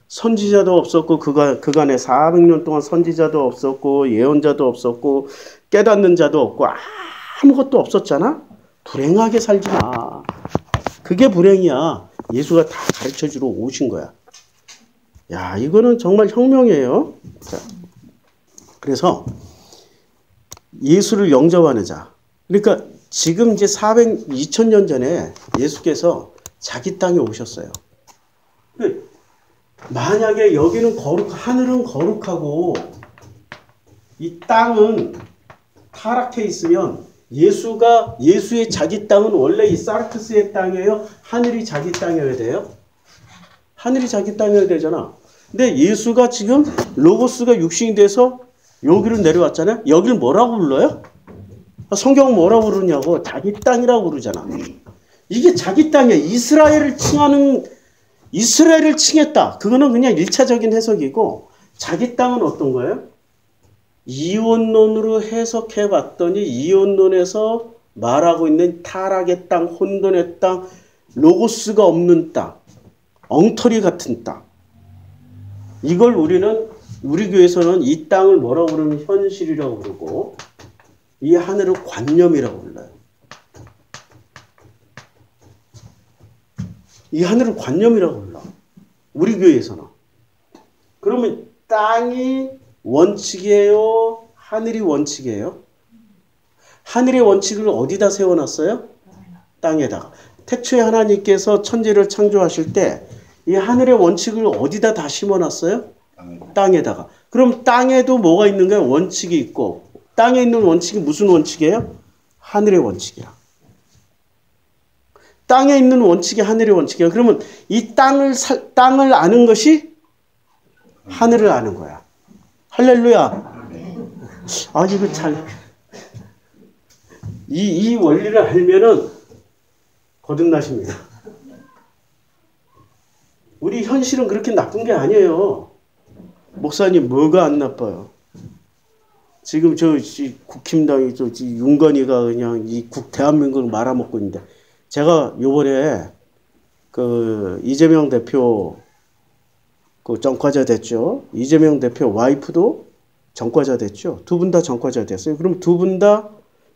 선지자도 없었고 그간에 400년 동안 선지자도 없었고 예언자도 없었고 깨닫는 자도 없고 아무것도 없었잖아. 불행하게 살지 마. 그게 불행이야. 예수가 다 가르쳐주러 오신 거야. 야, 이거는 정말 혁명이에요. 자, 그래서 예수를 영접하는 자. 그러니까 지금 이제 2000년 전에 예수께서 자기 땅에 오셨어요. 만약에 여기는 하늘은 거룩하고 이 땅은 타락해 있으면 예수의 자기 땅은 원래 이 사르크스의 땅이에요? 하늘이 자기 땅이어야 돼요? 하늘이 자기 땅이어야 되잖아. 근데 예수가 지금 로고스가 육신이 돼서 여기로 내려왔잖아요. 여기를 뭐라고 불러요? 성경은 뭐라고 부르냐고. 자기 땅이라고 부르잖아. 이게 자기 땅이야. 이스라엘을 칭했다. 그거는 그냥 1차적인 해석이고 자기 땅은 어떤 거예요? 이혼론으로 해석해 봤더니 이혼론에서 말하고 있는 타락의 땅, 혼돈의 땅, 로고스가 없는 땅, 엉터리 같은 땅. 이걸 우리 교회에서는 이 땅을 뭐라고 부르면 현실이라고 부르고 이 하늘을 관념이라고 불러요. 이 하늘을 관념이라고 불러. 우리 교회에서는. 그러면 땅이 원칙이에요? 하늘이 원칙이에요? 하늘의 원칙을 어디다 세워놨어요? 땅에다가. 태초에 하나님께서 천지를 창조하실 때 이 하늘의 원칙을 어디다 다 심어놨어요? 땅에다가. 그럼 땅에도 뭐가 있는 거예요? 원칙이 있고. 땅에 있는 원칙이 무슨 원칙이에요? 하늘의 원칙이야. 땅에 있는 원칙이 하늘의 원칙이야. 그러면 이 땅을 아는 것이 하늘을 아는 거야. 할렐루야. 이거 잘. 이 원리를 알면은 거듭나십니다. 우리 현실은 그렇게 나쁜 게 아니에요. 목사님, 뭐가 안 나빠요? 지금 국힘당이 윤건이가 그냥 대한민국을 말아먹고 있는데, 제가 요번에 이재명 대표 전과자 됐죠. 이재명 대표 와이프도 전과자 됐죠. 두 분 다 전과자 됐어요. 그럼 두 분 다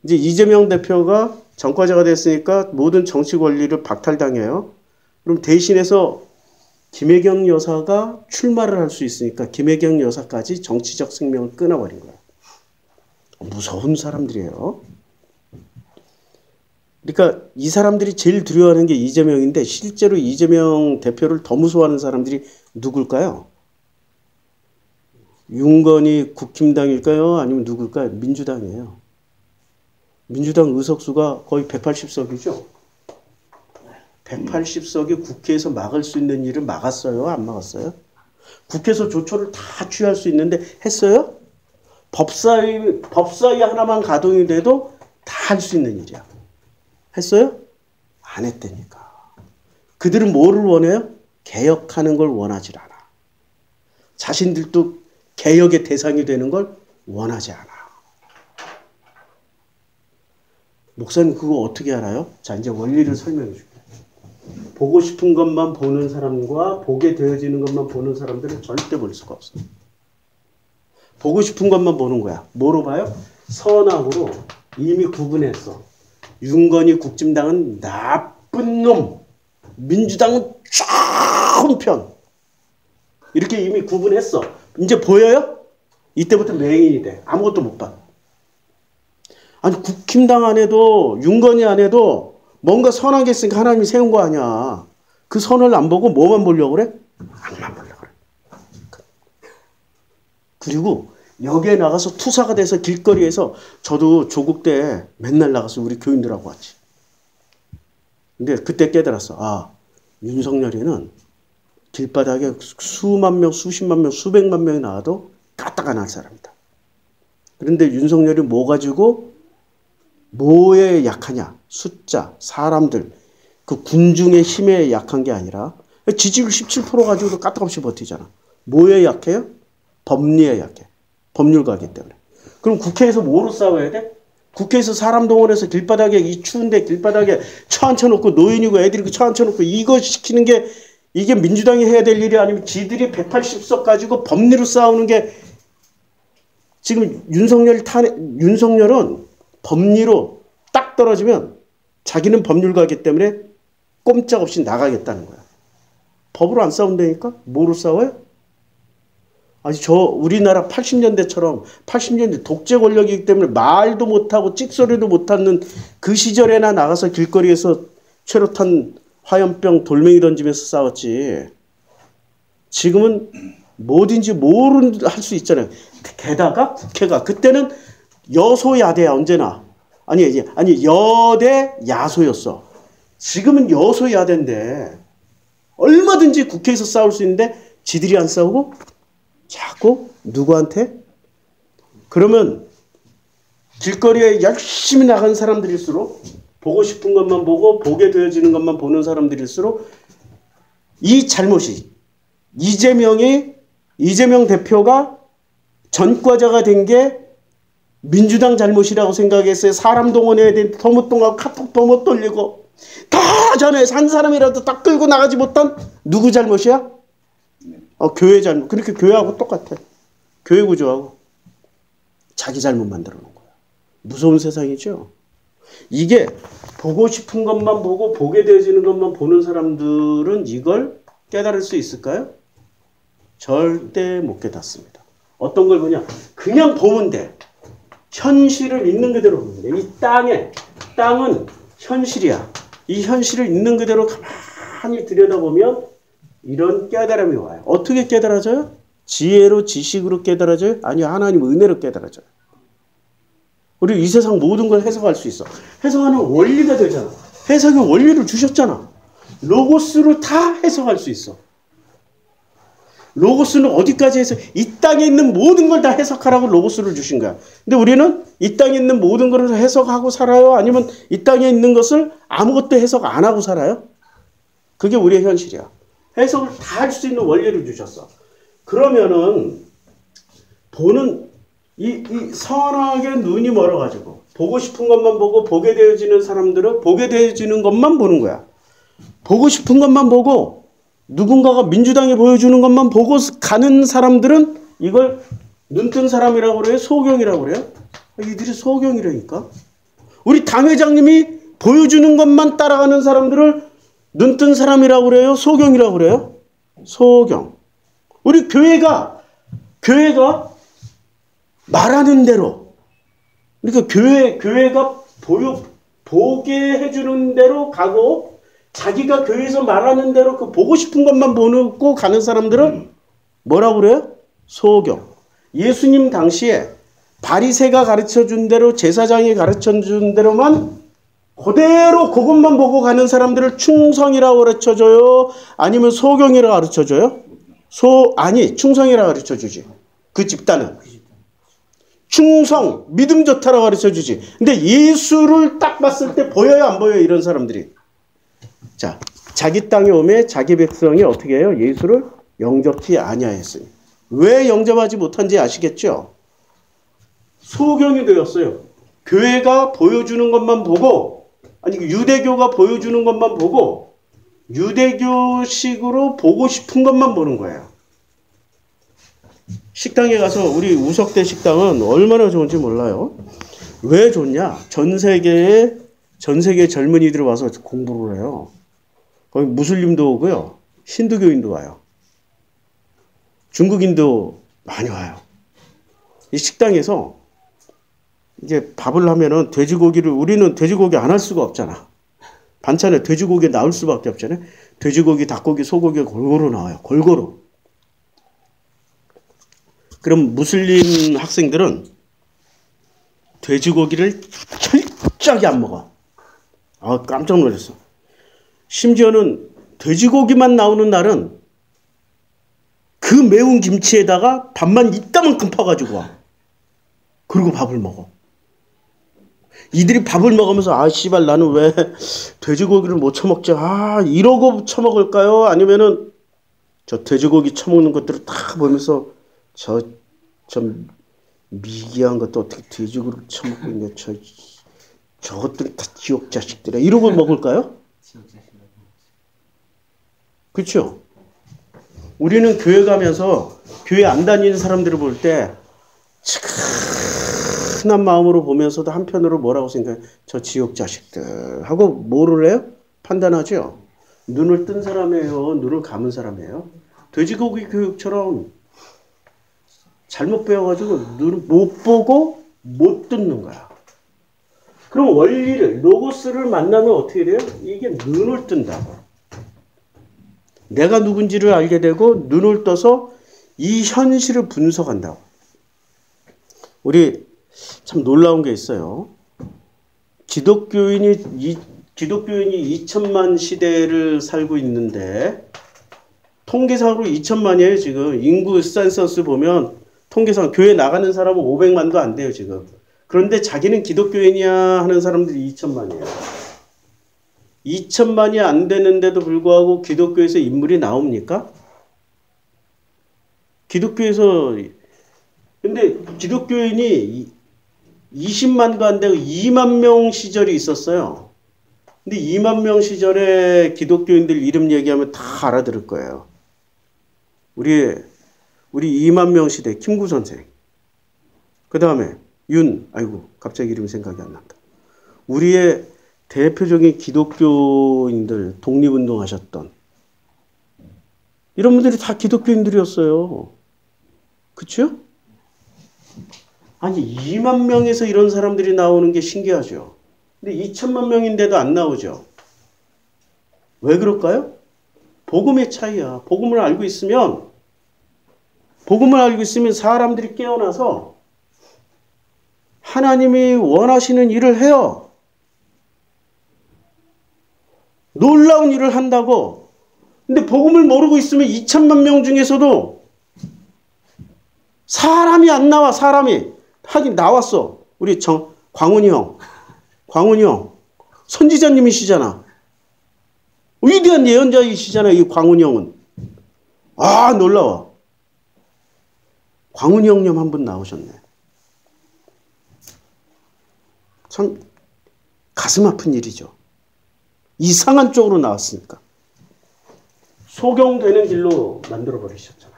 이제 이재명 대표가 전과자가 됐으니까 모든 정치 권리를 박탈당해요. 그럼 대신해서 김혜경 여사가 출마를 할 수 있으니까 김혜경 여사까지 정치적 생명을 끊어버린 거예요. 무서운 사람들이에요. 그러니까 이 사람들이 제일 두려워하는 게 이재명인데 실제로 이재명 대표를 더 무서워하는 사람들이 누굴까요? 윤건이 국힘당일까요? 아니면 누굴까요? 민주당이에요. 민주당 의석수가 거의 180석이죠. 180석이 국회에서 막을 수 있는 일을 막았어요? 안 막았어요? 국회에서 조처를 다 취할 수 있는데 했어요? 법사위 하나만 가동이 돼도 다 할 수 있는 일이야. 했어요? 안 했다니까. 그들은 뭐를 원해요? 개혁하는 걸 원하지 않아. 자신들도 개혁의 대상이 되는 걸 원하지 않아. 목사님 그거 어떻게 알아요? 자, 이제 원리를 설명해 줄게요. 보고 싶은 것만 보는 사람과 보게 되어지는 것만 보는 사람들은 절대 볼 수가 없어요. 보고 싶은 것만 보는 거야. 뭐로 봐요? 선악으로 이미 구분했어. 윤건희 국진당은 나쁜 놈, 민주당은 좋은 편. 이렇게 이미 구분했어. 이제 보여요? 이때부터 맹인이 돼. 아무것도 못 봐. 아니 국힘당 안에도 윤건희 안에도 뭔가 선한 게 있으니까 하나님이 세운 거 아니야. 그 선을 안 보고 뭐만 보려고 그래? 악만 보려고 그래. 그리고 여기에 나가서 투사가 돼서 길거리에서 저도 조국 때 맨날 나가서 우리 교인들하고 왔지. 근데 그때 깨달았어. 아, 윤석열이는 길바닥에 수만 명, 수십만 명, 수백만 명이 나와도 까딱 안 할 사람이다. 그런데 윤석열이 뭐 가지고 뭐에 약하냐? 숫자, 사람들, 그 군중의 힘에 약한 게 아니라 지지율 17% 가지고도 까딱없이 버티잖아. 뭐에 약해요? 법리에 약해. 법률가이기 때문에. 그럼 국회에서 뭐로 싸워야 돼? 국회에서 사람 동원해서 길바닥에 이 추운데 길바닥에 처앉혀놓고 노인이고 애들이고 처앉혀놓고 이거 시키는 게 이게 민주당이 해야 될 일이 아니면 지들이 180석 가지고 법리로 싸우는 게 지금 윤석열은 법리로 딱 떨어지면 자기는 법률가이기 때문에 꼼짝없이 나가겠다는 거야. 법으로 안 싸운다니까? 뭐로 싸워요? 아니 우리나라 80년대처럼 80년대 독재 권력이기 때문에 말도 못하고 찍소리도 못하는 그 시절에나 나가서 길거리에서 최루탄 화염병 돌멩이 던지면서 싸웠지. 지금은 뭐든지 할 수 있잖아요. 게다가 국회가 그때는 여소야대야 언제나. 아니 여대 야소였어. 지금은 여소야대인데 얼마든지 국회에서 싸울 수 있는데 지들이 안 싸우고 자꾸 누구한테? 그러면 길거리에 열심히 나간 사람들일수록 보고 싶은 것만 보고 보게 되어지는 것만 보는 사람들일수록 이 잘못이 이재명 대표가 전과자가 된 게 민주당 잘못이라고 생각했어요. 사람 동원해야 되는데 도못동하고 카톡도 못 돌리고 다 전에서 한 사람이라도 딱 끌고 나가지 못한 누구 잘못이야? 교회 잘못. 그렇게 교회하고 똑같아. 교회 구조하고 자기 잘못 만들어 놓은 거야. 무서운 세상이죠. 이게 보고 싶은 것만 보고 보게 되어지는 것만 보는 사람들은 이걸 깨달을 수 있을까요? 절대 못 깨닫습니다. 어떤 걸 보냐? 그냥 보면 돼. 현실을 있는 그대로 보면 돼. 이 땅은 현실이야. 이 현실을 있는 그대로 가만히 들여다보면 이런 깨달음이 와요. 어떻게 깨달아져요? 지혜로 지식으로 깨달아져요? 아니요. 하나님 은혜로 깨달아져요. 우리 이 세상 모든 걸 해석할 수 있어. 해석하는 원리가 되잖아. 해석의 원리를 주셨잖아. 로고스로 다 해석할 수 있어. 로고스는 어디까지 해서 이 땅에 있는 모든 걸 다 해석하라고 로고스를 주신 거야. 근데 우리는 이 땅에 있는 모든 걸 해석하고 살아요? 아니면 이 땅에 있는 것을 아무것도 해석 안 하고 살아요? 그게 우리의 현실이야. 해석을 다 할 수 있는 원리를 주셨어. 그러면은 보는 이 선악의 눈이 멀어가지고 보고 싶은 것만 보고 보게 되어지는 사람들은 보게 되어지는 것만 보는 거야. 보고 싶은 것만 보고 누군가가 민주당이 보여주는 것만 보고 가는 사람들은 이걸 눈뜬 사람이라고 그래요? 소경이라고 그래요? 이들이 소경이라니까. 우리 당회장님이 보여주는 것만 따라가는 사람들을 눈뜬 사람이라고 그래요? 소경이라고 그래요? 소경. 우리 교회가 말하는 대로, 그러니까 교회가 보게 해주는 대로 가고 자기가 교회에서 말하는 대로 그 보고 싶은 것만 보고 가는 사람들은 뭐라고 그래요? 소경. 예수님 당시에 바리새가 가르쳐준 대로 제사장이 가르쳐준 대로만 그대로 그것만 보고 가는 사람들을 충성이라고 가르쳐줘요? 아니면 소경이라고 가르쳐줘요? 충성이라고 가르쳐주지. 그 집단은. 충성, 믿음 좋다라고 가르쳐주지. 근데 예수를 딱 봤을 때 보여요, 안 보여요? 이런 사람들이. 자, 자기 땅에 오매 자기 백성이 어떻게 해요? 예수를 영접치 아니하였으니. 왜 영접하지 못한지 아시겠죠? 소경이 되었어요. 교회가 보여주는 것만 보고, 아니 유대교가 보여주는 것만 보고 유대교식으로 보고 싶은 것만 보는 거예요. 식당에 가서 우리 우석대 식당은 얼마나 좋은지 몰라요. 왜 좋냐? 전 세계 젊은이들이 와서 공부를 해요. 거기 무슬림도 오고요. 힌두교인도 와요. 중국인도 많이 와요. 이 식당에서 이제 밥을 하면은 돼지고기를, 우리는 돼지고기 안 할 수가 없잖아. 반찬에 돼지고기 나올 수밖에 없잖아요. 돼지고기, 닭고기, 소고기가 골고루 나와요. 골고루. 그럼 무슬림 학생들은 돼지고기를 철저하게 안 먹어. 아, 깜짝 놀랐어. 심지어는 돼지고기만 나오는 날은 그 매운 김치에다가 밥만 이따만큼 퍼가지고 와. 그리고 밥을 먹어. 이들이 밥을 먹으면서 아 씨발 나는 왜 돼지고기를 못 처먹지? 아 이러고 처먹을까요? 아니면은 저 돼지고기 처먹는 것들을 다 보면서 저 미개한 것도 어떻게 돼지고기를 처먹고 있냐? 저것들은 다 지옥 자식들이야. 이러고 먹을까요? 그렇죠? 우리는 교회 가면서 교회 안 다니는 사람들을 볼 때 흔한 마음으로 보면서도 한편으로 뭐라고 생각해? 저 지옥 자식들 하고 뭐를 해요? 판단하죠. 눈을 뜬 사람이에요? 눈을 감은 사람이에요? 돼지고기 교육처럼 잘못 배워가지고 눈을 못 보고 못 듣는 거야. 그럼 원리를, 로고스를 만나면 어떻게 돼요? 이게 눈을 뜬다고. 내가 누군지를 알게 되고 눈을 떠서 이 현실을 분석한다고. 우리 참 놀라운 게 있어요. 기독교인이 2천만 시대를 살고 있는데 통계상으로 2천만이에요 지금. 인구 센서스 보면 통계상 교회 나가는 사람은 500만도 안 돼요 지금. 그런데 자기는 기독교인이야 하는 사람들이 2천만이에요. 2천만이 안 되는데도 불구하고 기독교에서 인물이 나옵니까? 기독교에서 근데 기독교인이 20만도 안 되고 2만 명 시절이 있었어요. 근데 2만 명 시절에 기독교인들 이름 얘기하면 다 알아들을 거예요. 우리 2만 명 시대 김구 선생. 그 다음에 아이고 갑자기 이름이 생각이 안 난다. 우리의 대표적인 기독교인들 독립운동 하셨던 이런 분들이 다 기독교인들이었어요. 그쵸? 아니 2만 명에서 이런 사람들이 나오는 게 신기하죠. 근데 2천만 명인데도 안 나오죠. 왜 그럴까요? 복음의 차이야. 복음을 알고 있으면 사람들이 깨어나서 하나님이 원하시는 일을 해요. 놀라운 일을 한다고. 근데 복음을 모르고 있으면 2천만 명 중에서도 사람이 안 나와. 사람이. 하긴 나왔어. 우리 광훈이 형. 선지자님이시잖아. 위대한 예언자이시잖아. 이 광훈이 형은. 아 놀라워. 광훈이 형님 한 분 나오셨네. 참 가슴 아픈 일이죠. 이상한 쪽으로 나왔으니까. 소경되는 길로 만들어버리셨잖아요.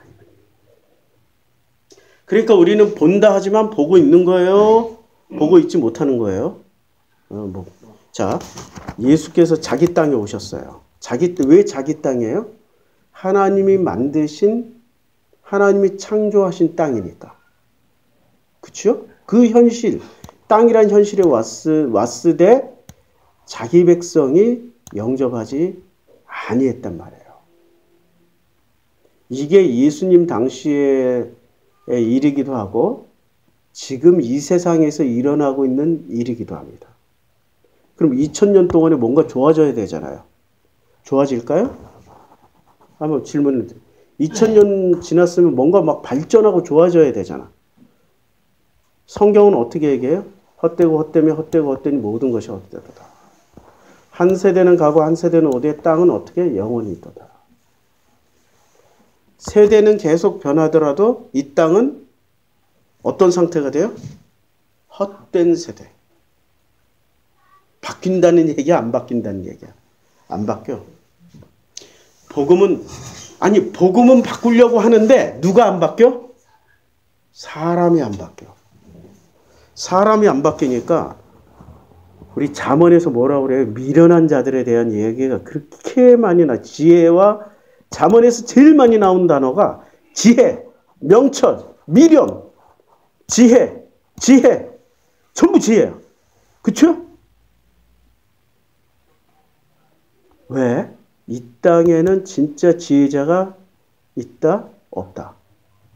그러니까 우리는 본다 하지만 보고 있는 거예요? 보고 있지 못하는 거예요? 자, 예수께서 자기 땅에 오셨어요. 왜 자기 땅이에요? 하나님이 창조하신 땅이니까. 그쵸? 그 현실, 땅이란 현실에 왔으되 자기 백성이 영접하지 아니했단 말이에요. 이게 예수님 당시의 일이기도 하고 지금 이 세상에서 일어나고 있는 일이기도 합니다. 그럼 2000년 동안에 뭔가 좋아져야 되잖아요. 좋아질까요? 한번 질문을 드려요. 2000년 지났으면 뭔가 막 발전하고 좋아져야 되잖아. 성경은 어떻게 얘기해요? 헛되니 모든 것이 헛되도다. 한 세대는 가고 한 세대는 오되 땅은 어떻게 영원히 있도다. 세대는 계속 변하더라도 이 땅은 어떤 상태가 돼요? 헛된 세대. 바뀐다는 얘기야, 안 바뀐다는 얘기야? 안 바뀌어. 복음은 바꾸려고 하는데 누가 안 바뀌어? 사람이 안 바뀌어. 사람이 안 바뀌니까 우리 잠언에서 뭐라고 그래요? 미련한 자들에 대한 얘기가 그렇게 많이 지혜와 잠언에서 제일 많이 나온 단어가 지혜, 명철, 미련, 지혜, 전부 지혜야. 그쵸? 왜? 이 땅에는 진짜 지혜자가 있다? 없다.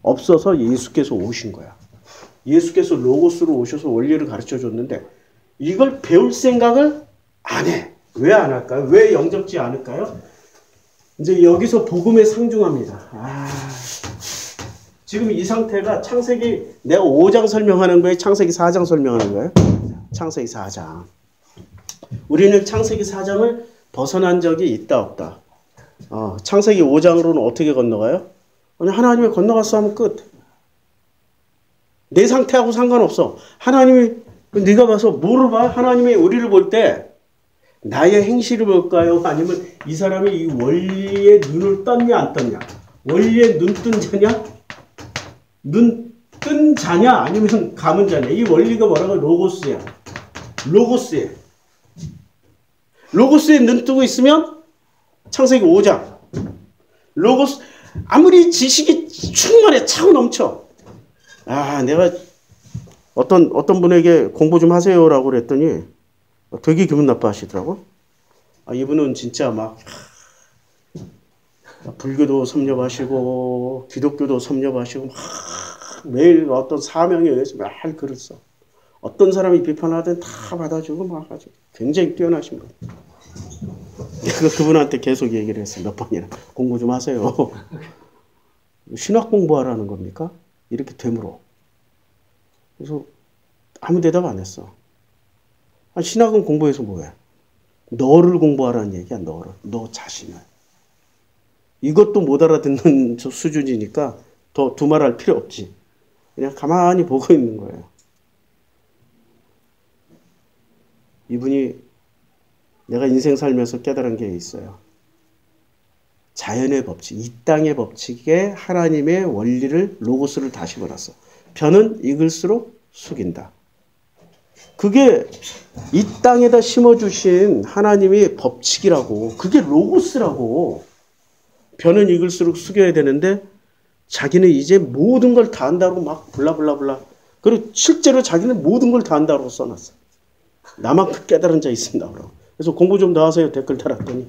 없어서 예수께서 오신 거야. 예수께서 로고스로 오셔서 원리를 가르쳐 줬는데 이걸 배울 생각을 안 해. 왜 안 할까요? 왜 영접지 않을까요? 이제 여기서 복음에 상중합니다. 지금 이 상태가 창세기 내가 5장 설명하는 거예요? 창세기 4장 설명하는 거예요? 창세기 4장. 우리는 창세기 4장을 벗어난 적이 있다 없다. 창세기 5장으로는 어떻게 건너가요? 아니, 하나님이 건너갔어 하면 끝. 내 상태하고 상관없어. 하나님이 네가 봐서 뭐를 봐? 하나님이 우리를 볼 때 나의 행실을 볼까요? 아니면 이 사람이 이 원리에 눈을 떴냐 안 떴냐? 원리에 눈 뜬 자냐? 눈 뜬 자냐? 아니면 감은 자냐? 이 원리가 뭐라고? 로고스야. 로고스에 눈 뜨고 있으면 창세기 5장. 로고스 아무리 지식이 충만해 차고 넘쳐. 내가 어떤 분에게 공부 좀 하세요라고 그랬더니 되게 기분 나빠하시더라고. 이분은 진짜 막 불교도 섭렵하시고 기독교도 섭렵하시고 매일 어떤 사명에 의해서 말 글을 써. 어떤 사람이 비판하든 다 받아주고 막 아주 굉장히 뛰어나신 분. 내가 그분한테 계속 얘기를 했어. 몇 번이나. 공부 좀 하세요. 신학 공부하라는 겁니까? 이렇게 되물어. 그래서 아무 대답 안 했어. 신학은 공부해서 뭐해? 너를 공부하라는 얘기야. 너 자신을. 이것도 못 알아듣는 수준이니까 더 두말할 필요 없지. 그냥 가만히 보고 있는 거예요. 이분이 내가 인생 살면서 깨달은 게 있어요. 자연의 법칙, 이 땅의 법칙에 하나님의 원리를 로고스를 다 심어놨어. 벼는 익을수록 숙인다. 그게 이 땅에다 심어주신 하나님의 법칙이라고. 그게 로고스라고. 벼는 익을수록 숙여야 되는데 자기는 이제 모든 걸 다 한다고 막 블라블라블라. 그리고 실제로 자기는 모든 걸 다 한다고 써놨어. 나만큼 깨달은 자 있습니다. 그래서 공부 좀 더 하세요. 댓글 달았더니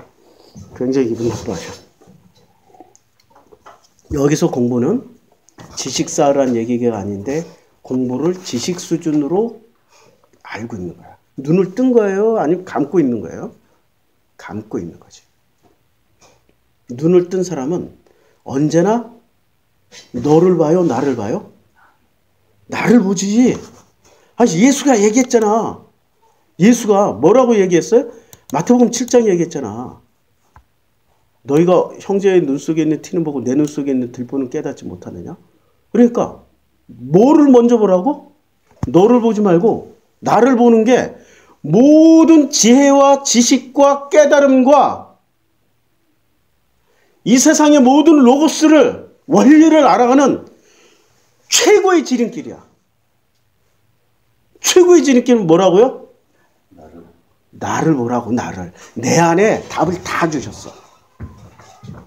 굉장히 기분 나빠하셔. 여기서 공부는 지식 쌓으라는 얘기가 아닌데 공부를 지식 수준으로 알고 있는 거야. 눈을 뜬 거예요? 아니면 감고 있는 거예요? 감고 있는 거지. 눈을 뜬 사람은 언제나 너를 봐요? 나를 봐요? 나를 보지. 예수가 얘기했잖아. 예수가 뭐라고 얘기했어요? 마태복음 7장 얘기했잖아. 너희가 형제의 눈 속에 있는 티는 보고 내 눈 속에 있는 들보는 깨닫지 못하느냐? 그러니까 뭐를 먼저 보라고? 너를 보지 말고 나를 보는 게 모든 지혜와 지식과 깨달음과 이 세상의 모든 로고스를 원리를 알아가는 최고의 지름길이야. 최고의 지름길은 뭐라고요? 나를 보라고. 나를. 내 안에 답을 다 주셨어.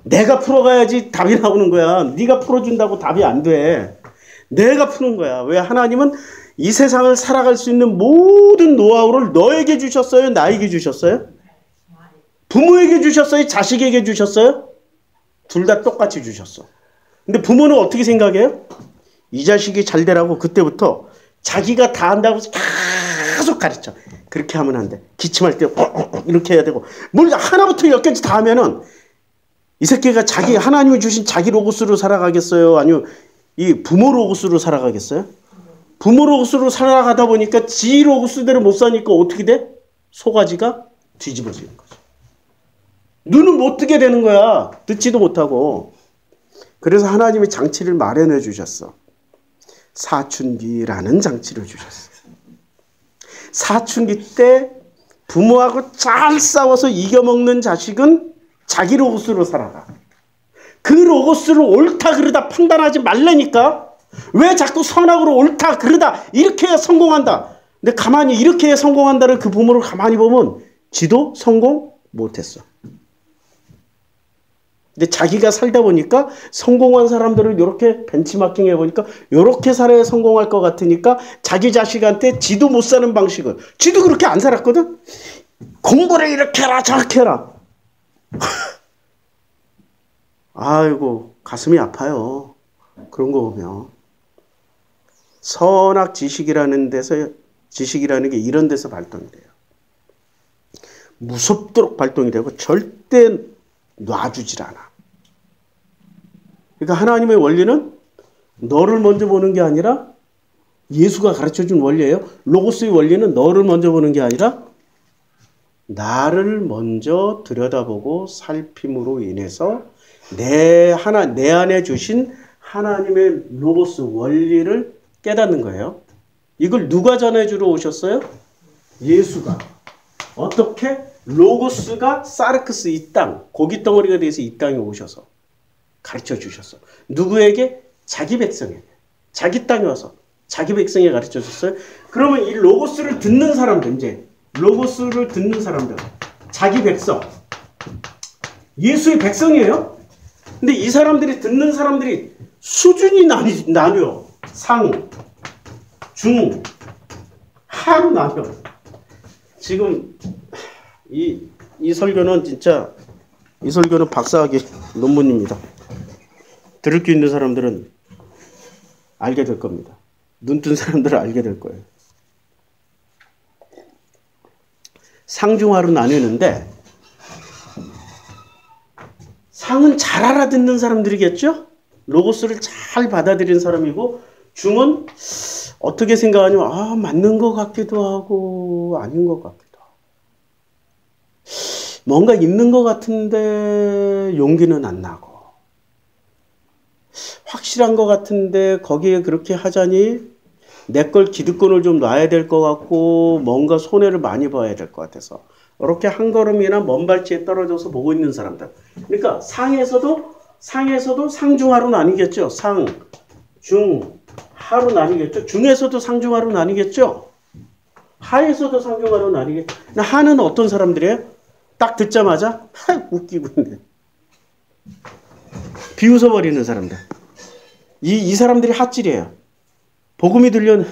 내가 풀어가야지 답이 나오는 거야. 네가 풀어준다고 답이 안 돼. 내가 푸는 거야. 왜? 하나님은 이 세상을 살아갈 수 있는 모든 노하우를 너에게 주셨어요? 나에게 주셨어요? 부모에게 주셨어요? 자식에게 주셨어요? 둘 다 똑같이 주셨어. 근데 부모는 어떻게 생각해요? 이 자식이 잘 되라고 그때부터 자기가 다 한다고 계속 가르쳐. 그렇게 하면 안 돼. 기침할 때 이렇게 해야 되고 뭘 하나부터 열까지 다 하면은 이 새끼가 자기 하나님이 주신 자기 로고스로 살아가겠어요? 아니면 이 부모 로고스로 살아가겠어요? 부모 로고스로 살아가다 보니까 지 로고스대로 못 사니까 어떻게 돼? 소가지가 뒤집어지는 거죠. 눈은 못 뜨게 되는 거야. 듣지도 못하고. 그래서 하나님이 장치를 마련해 주셨어. 사춘기라는 장치를 주셨어. 사춘기 때 부모하고 잘 싸워서 이겨먹는 자식은 자기 로고스로 살아가. 그 로고스를 옳다 그르다 판단하지 말라니까. 왜 자꾸 선악으로 옳다 그르다 이렇게 해야 성공한다. 근데 가만히 이렇게 해야 성공한다는 그 부모를 가만히 보면 지도 성공 못했어. 근데 자기가 살다 보니까 성공한 사람들을 이렇게 벤치마킹 해보니까 이렇게 살아야 성공할 것 같으니까 자기 자식한테 지도 못 사는 방식을. 지도 그렇게 안 살았거든. 공부를 이렇게 해라 저렇게 해라. 아이고 가슴이 아파요. 그런 거 보면. 선악 지식이라는 게 이런 데서 발동이 돼요. 무섭도록 발동이 되고 절대 놔주질 않아. 그러니까 하나님의 원리는 너를 먼저 보는 게 아니라 예수가 가르쳐준 원리예요. 로고스의 원리는 너를 먼저 보는 게 아니라 나를 먼저 들여다보고 살핌으로 인해서 내 안에 주신 하나님의 로고스 원리를 깨닫는 거예요. 이걸 누가 전해주러 오셨어요? 예수가. 어떻게? 로고스가 사르크스 이 땅, 고깃덩어리가 돼서 이 땅에 오셔서 가르쳐 주셨어. 누구에게? 자기 백성에게. 자기 땅에 와서 자기 백성에게 가르쳐 줬어요. 그러면 이 로고스를 듣는 사람들, 이제 로고스를 듣는 사람들, 자기 백성, 예수의 백성이에요. 근데 이 사람들이 듣는 사람들이 수준이 나뉘어. 상, 중, 하로 나뉘어. 지금 이 설교는 진짜 이 설교는 박사학위 논문입니다. 들을 게 있는 사람들은 알게 될 겁니다. 눈 뜬 사람들은 알게 될 거예요. 상중하로 나뉘는데 상은 잘 알아듣는 사람들이겠죠? 로고스를 잘 받아들이는 사람이고, 중은 어떻게 생각하냐면 맞는 것 같기도 하고 아닌 것 같기도 하고 뭔가 있는 것 같은데 용기는 안 나고 확실한 것 같은데 거기에 그렇게 하자니 내 걸 기득권을 좀 놔야 될 것 같고 뭔가 손해를 많이 봐야 될 것 같아서 이렇게 한 걸음이나 먼 발치에 떨어져서 보고 있는 사람들. 그러니까 상에서도 상중하로 나뉘겠죠. 상, 중, 하로 나뉘겠죠. 중에서도 상중하로 나뉘겠죠. 하에서도 상중하로 나뉘겠죠. 하는 어떤 사람들이에요? 딱 듣자마자 웃기고 있네. 비웃어버리는 사람들. 이 사람들이 핫질이에요. 복음이 들려는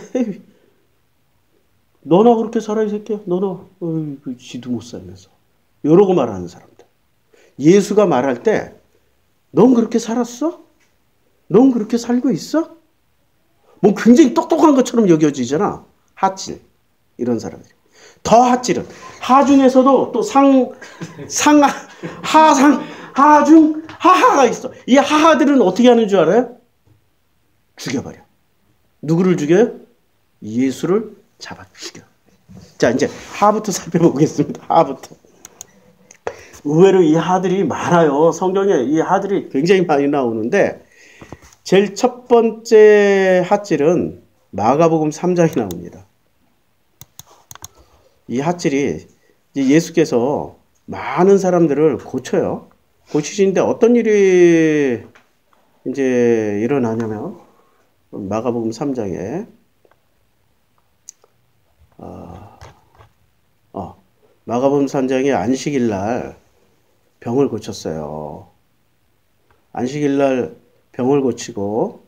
너나 그렇게 살아 이 새끼야. 너나 지도 못 살면서. 이러고 말하는 사람들. 예수가 말할 때 넌 그렇게 살았어? 넌 그렇게 살고 있어? 뭐 굉장히 똑똑한 것처럼 여겨지잖아. 핫질. 이런 사람들이. 더 핫질은 하 중에서도 또 하중, 하하가 있어. 이 하하들은 어떻게 하는 줄 알아요? 죽여버려. 누구를 죽여요? 예수를 잡아 죽여. 자, 이제 하부터 살펴보겠습니다. 하부터. 의외로 이 하들이 많아요. 성경에 이 하들이 굉장히 많이 나오는데 제일 첫 번째 핫질은 마가복음 3장에 나옵니다. 이 핫질이 예수께서 많은 사람들을 고쳐요. 고치시는데 어떤 일이 이제 일어나냐면 마가복음 3장에 마가복음 3장에 안식일 날 병을 고쳤어요. 안식일 날 병을 고치고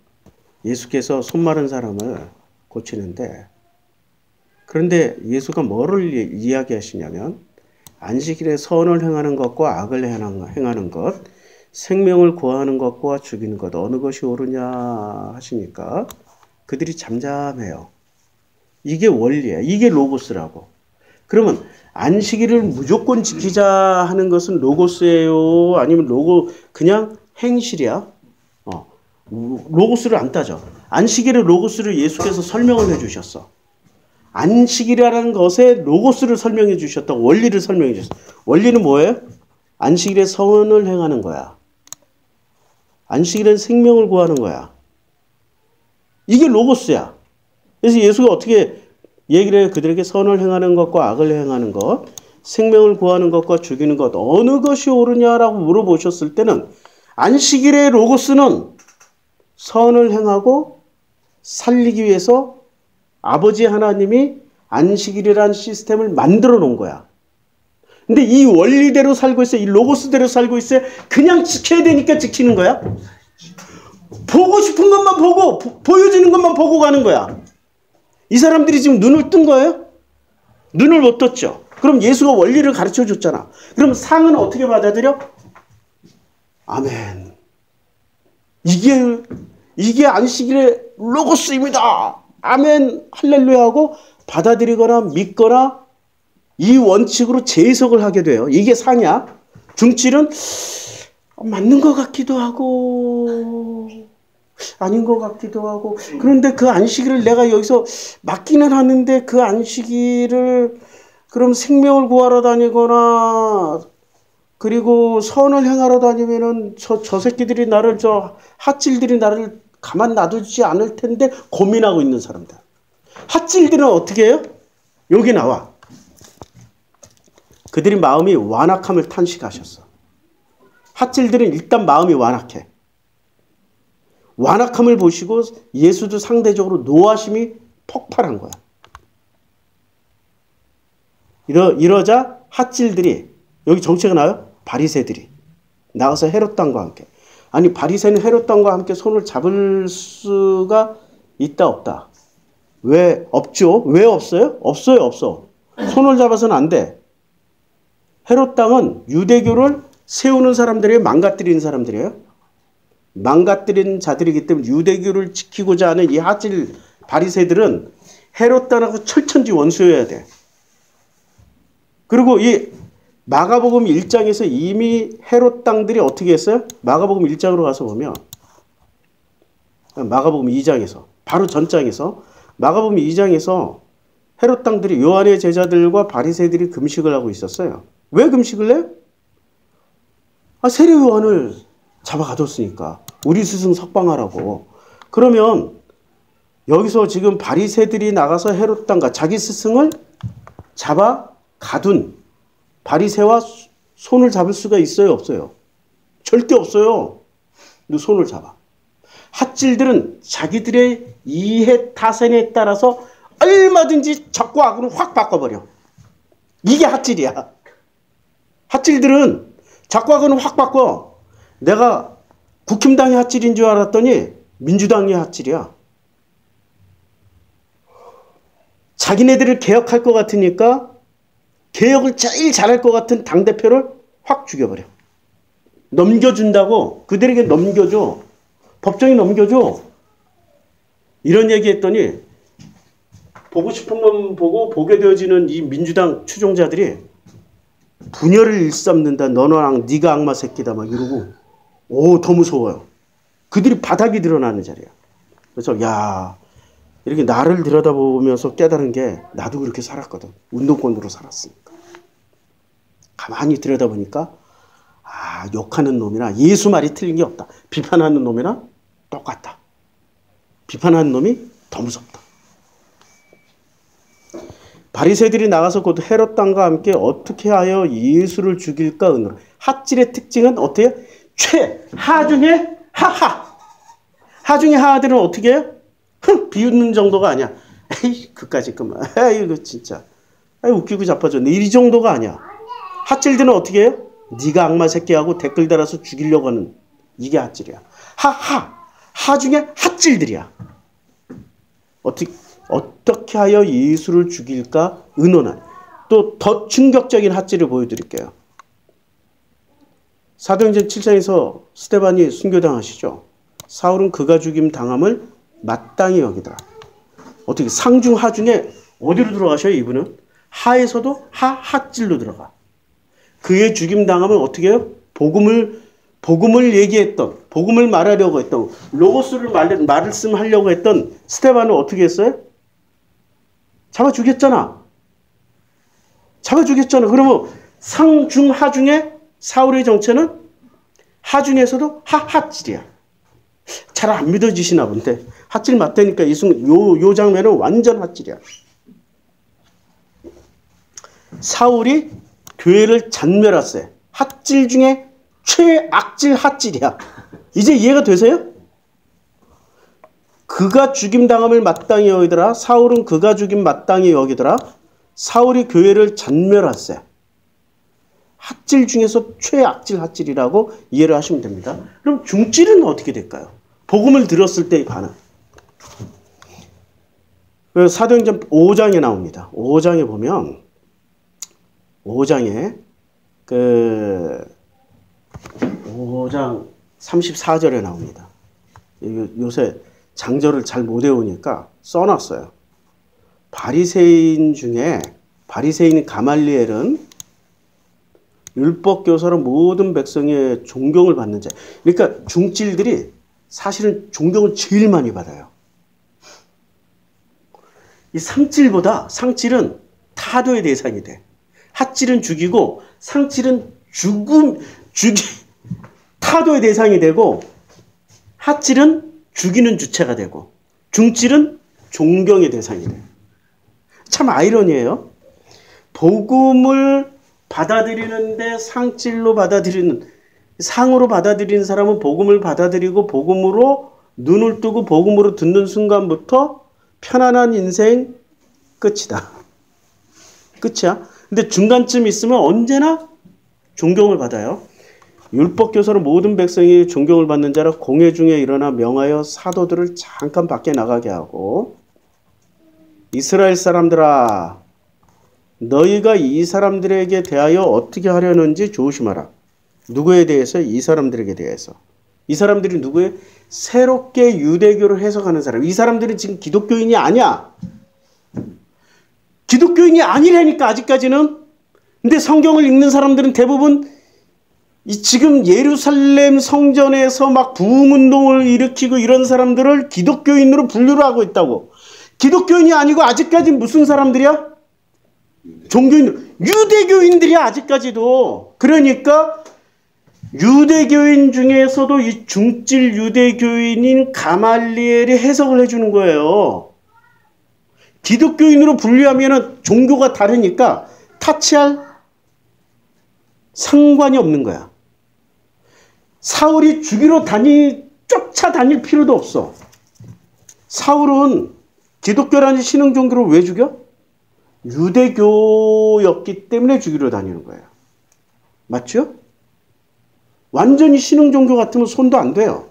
예수께서 손 마른 사람을 고치는데, 그런데 예수가 뭐를 이야기하시냐면 안식일에 선을 행하는 것과 악을 행하는 것, 생명을 구하는 것과 죽이는 것 어느 것이 옳으냐 하시니까 그들이 잠잠해요. 이게 원리예요. 이게 로고스라고. 그러면 안식일을 무조건 지키자 하는 것은 로고스예요? 아니면 그냥 행실이야? 로고스를 안 따져. 안식일의 로고스를 예수께서 설명을 해주셨어. 안식일이라는 것에 로고스를 설명해 주셨다고, 원리를 설명해 주셨어. 원리는 뭐예요? 안식일에 선을 행하는 거야. 안식일엔 생명을 구하는 거야. 이게 로고스야. 그래서 예수가 어떻게 얘기를 해요. 그들에게 선을 행하는 것과 악을 행하는 것, 생명을 구하는 것과 죽이는 것 어느 것이 옳으냐라고 물어보셨을 때는 안식일의 로고스는 선을 행하고 살리기 위해서 아버지 하나님이 안식일이라는 시스템을 만들어 놓은 거야. 근데 이 원리대로 살고 있어요. 이 로고스대로 살고 있어요. 그냥 지켜야 되니까 지키는 거야. 보고 싶은 것만 보고 보여지는 것만 보고 가는 거야. 이 사람들이 지금 눈을 뜬 거예요? 눈을 못 떴죠. 그럼 예수가 원리를 가르쳐 줬잖아. 그럼 상은 어떻게 받아들여? 아멘. 이게 안식일의 로고스입니다. 아멘. 할렐루야 하고 받아들이거나 믿거나 이 원칙으로 재해석을 하게 돼요. 이게 상이야. 중칠은 맞는 것 같기도 하고 아닌 것 같기도 하고 그런데 그 안식일을 내가 여기서 맡기는 하는데 그 안식일을 그럼 생명을 구하러 다니거나 그리고 선을 행하러 다니면은 저 새끼들이 나를 핫질들이 나를 가만 놔두지 않을 텐데 고민하고 있는 사람들. 핫질들은 어떻게 해요? 여기 나와. 그들이 마음이 완악함을 탄식하셨어. 핫질들은 일단 마음이 완악해. 완악함을 보시고 예수도 상대적으로 노하심이 폭발한 거야. 이러자 핫질들이 여기 정체가 나요? 바리새들이 나가서 헤롯 왕과 함께. 아니 바리새는 헤롯 왕과 함께 손을 잡을 수가 있다 없다? 왜 없죠? 왜 없어요? 없어요 없어. 손을 잡아서는 안 돼. 헤롯 왕은 유대교를 세우는 사람들이에요? 망가뜨리는 사람들이에요? 망가뜨리는 자들이기 때문에 유대교를 지키고자 하는 이 핫질 바리새들은 헤롯 왕하고 철천지 원수여야 돼. 그리고 이 마가복음 1장에서 이미 헤롯 땅들이 어떻게 했어요? 마가복음 1장으로 가서 보면 마가복음 2장에서 바로 전장에서 마가복음 2장에서 헤롯 땅들이 요한의 제자들과 바리새들이 금식을 하고 있었어요. 왜 금식을 해요? 세례 요한을 잡아가뒀으니까 우리 스승 석방하라고. 그러면 여기서 지금 바리새들이 나가서 헤롯 땅과 자기 스승을 잡아 가둔 바리새와 손을 잡을 수가 있어요 없어요? 절대 없어요. 근데 손을 잡아. 핫질들은 자기들의 이해 타산에 따라서 얼마든지 적과 악으로 확 바꿔버려. 이게 핫질이야. 핫질들은 적과 악은 확 바꿔. 내가 국힘당의 핫질인 줄 알았더니 민주당의 핫질이야. 자기네들을 개혁할 것 같으니까 개혁을 제일 잘할 것 같은 당대표를 확 죽여버려. 넘겨준다고 그들에게 넘겨줘. 법정에 넘겨줘. 이런 얘기했더니 보고 싶은 건 보고 보게 되어지는 이 민주당 추종자들이 분열을 일삼는다. 너랑 네가 악마 새끼다 막 이러고 더 무서워요. 그들이 바닥이 드러나는 자리야. 그래서 야 이렇게 나를 들여다보면서 깨달은 게 나도 그렇게 살았거든. 운동권으로 살았으니까. 가만히 들여다보니까 욕하는 놈이나 예수 말이 틀린 게 없다. 비판하는 놈이나 똑같다. 비판하는 놈이 더 무섭다. 바리새들이 나가서 곧 헤롯 왕과 함께 어떻게 하여 예수를 죽일까 의논. 핫질의 특징은 어때요? 하 중에 하하. 하 중에 하들은 어떻게 해요? 비웃는 정도가 아니야. 에이 그까짓 그만. 에이 이거 진짜. 에이 웃기고 자빠졌네. 이 정도가 아니야. 핫질들은 어떻게 해요? 네가 악마 새끼하고 댓글 달아서 죽이려고 하는 이게 핫질이야. 하 중에 핫질들이야. 어떻게 하여 예수를 죽일까 의논한. 또 더 충격적인 핫질을 보여드릴게요. 사도행전 7장에서 스데반이 순교당하시죠. 사울은 그가 죽임 당함을 마땅히 여기더라. 어떻게 상중 하중에 어디로 들어가셔요? 이분은 하에서도 핫질로 들어가. 그의 죽임 당함을 어떻게 해요? 복음을 얘기했던, 복음을 말하려고 했던, 로고스를 말씀하려고 했던 스데반을 어떻게 했어요? 잡아 죽였잖아. 그러면 상중 하중에 사울의 정체는 하중에서도 핫질이야. 잘 안 믿어지시나 본데 핫질 맞다니까 요 장면은 완전 핫질이야. 사울이 교회를 잔멸했어요. 핫질 중에 최악질 핫질이야. 이제 이해가 되세요? 그가 죽임당함을 마땅히 여기더라. 사울은 그가 죽임 마땅히 여기더라. 사울이 교회를 잔멸했어요. 핫질 중에서 최악질 핫질이라고 이해를 하시면 됩니다. 그럼 중질은 어떻게 될까요? 복음을 들었을 때의 반응. 사도행전 5장에 나옵니다. 5장에 보면 5장에 5장 34절에 나옵니다. 요새 장절을 잘 못 외우니까 써놨어요. 바리새인 가말리엘은 율법교사로 모든 백성의 존경을 받는 자. 그러니까 중질들이 사실은 존경을 제일 많이 받아요. 이 상질보다 상질은 타도의 대상이 돼. 핫질은 죽이고 상질은 타도의 대상이 되고 핫질은 죽이는 주체가 되고 중질은 존경의 대상이 돼. 참 아이러니해요. 복음을 받아들이는데 상질로 받아들이는, 상으로 받아들이는 사람은 복음을 받아들이고 복음으로 눈을 뜨고 복음으로 듣는 순간부터 편안한 인생 끝이다. 끝이야. 근데 중간쯤 있으면 언제나 존경을 받아요. 율법교사로 모든 백성이 존경을 받는 자라 공회 중에 일어나 명하여 사도들을 잠깐 밖에 나가게 하고, 이스라엘 사람들아, 너희가 이 사람들에게 대하여 어떻게 하려는지 조심하라. 누구에 대해서? 이 사람들에게 대해서. 이 사람들이 누구예요? 새롭게 유대교를 해석하는 사람. 이 사람들은 지금 기독교인이 아니야. 기독교인이 아니라니까 아직까지는. 근데 성경을 읽는 사람들은 대부분 지금 예루살렘 성전에서 막 부흥운동을 일으키고 이런 사람들을 기독교인으로 분류를 하고 있다고. 기독교인이 아니고 아직까지 무슨 사람들이야? 종교인, 유대교인들이야 아직까지도. 그러니까 유대교인 중에서도 이 중질 유대교인인 가말리엘이 해석을 해주는 거예요. 기독교인으로 분류하면 종교가 다르니까 타치할 상관이 없는 거야. 사울이 쫓아다닐 필요도 없어. 사울은 기독교라는 신흥 종교를 왜 죽여? 유대교였기 때문에 죽이러 다니는 거예요. 맞죠? 완전히 신흥 종교 같으면 손도 안 돼요.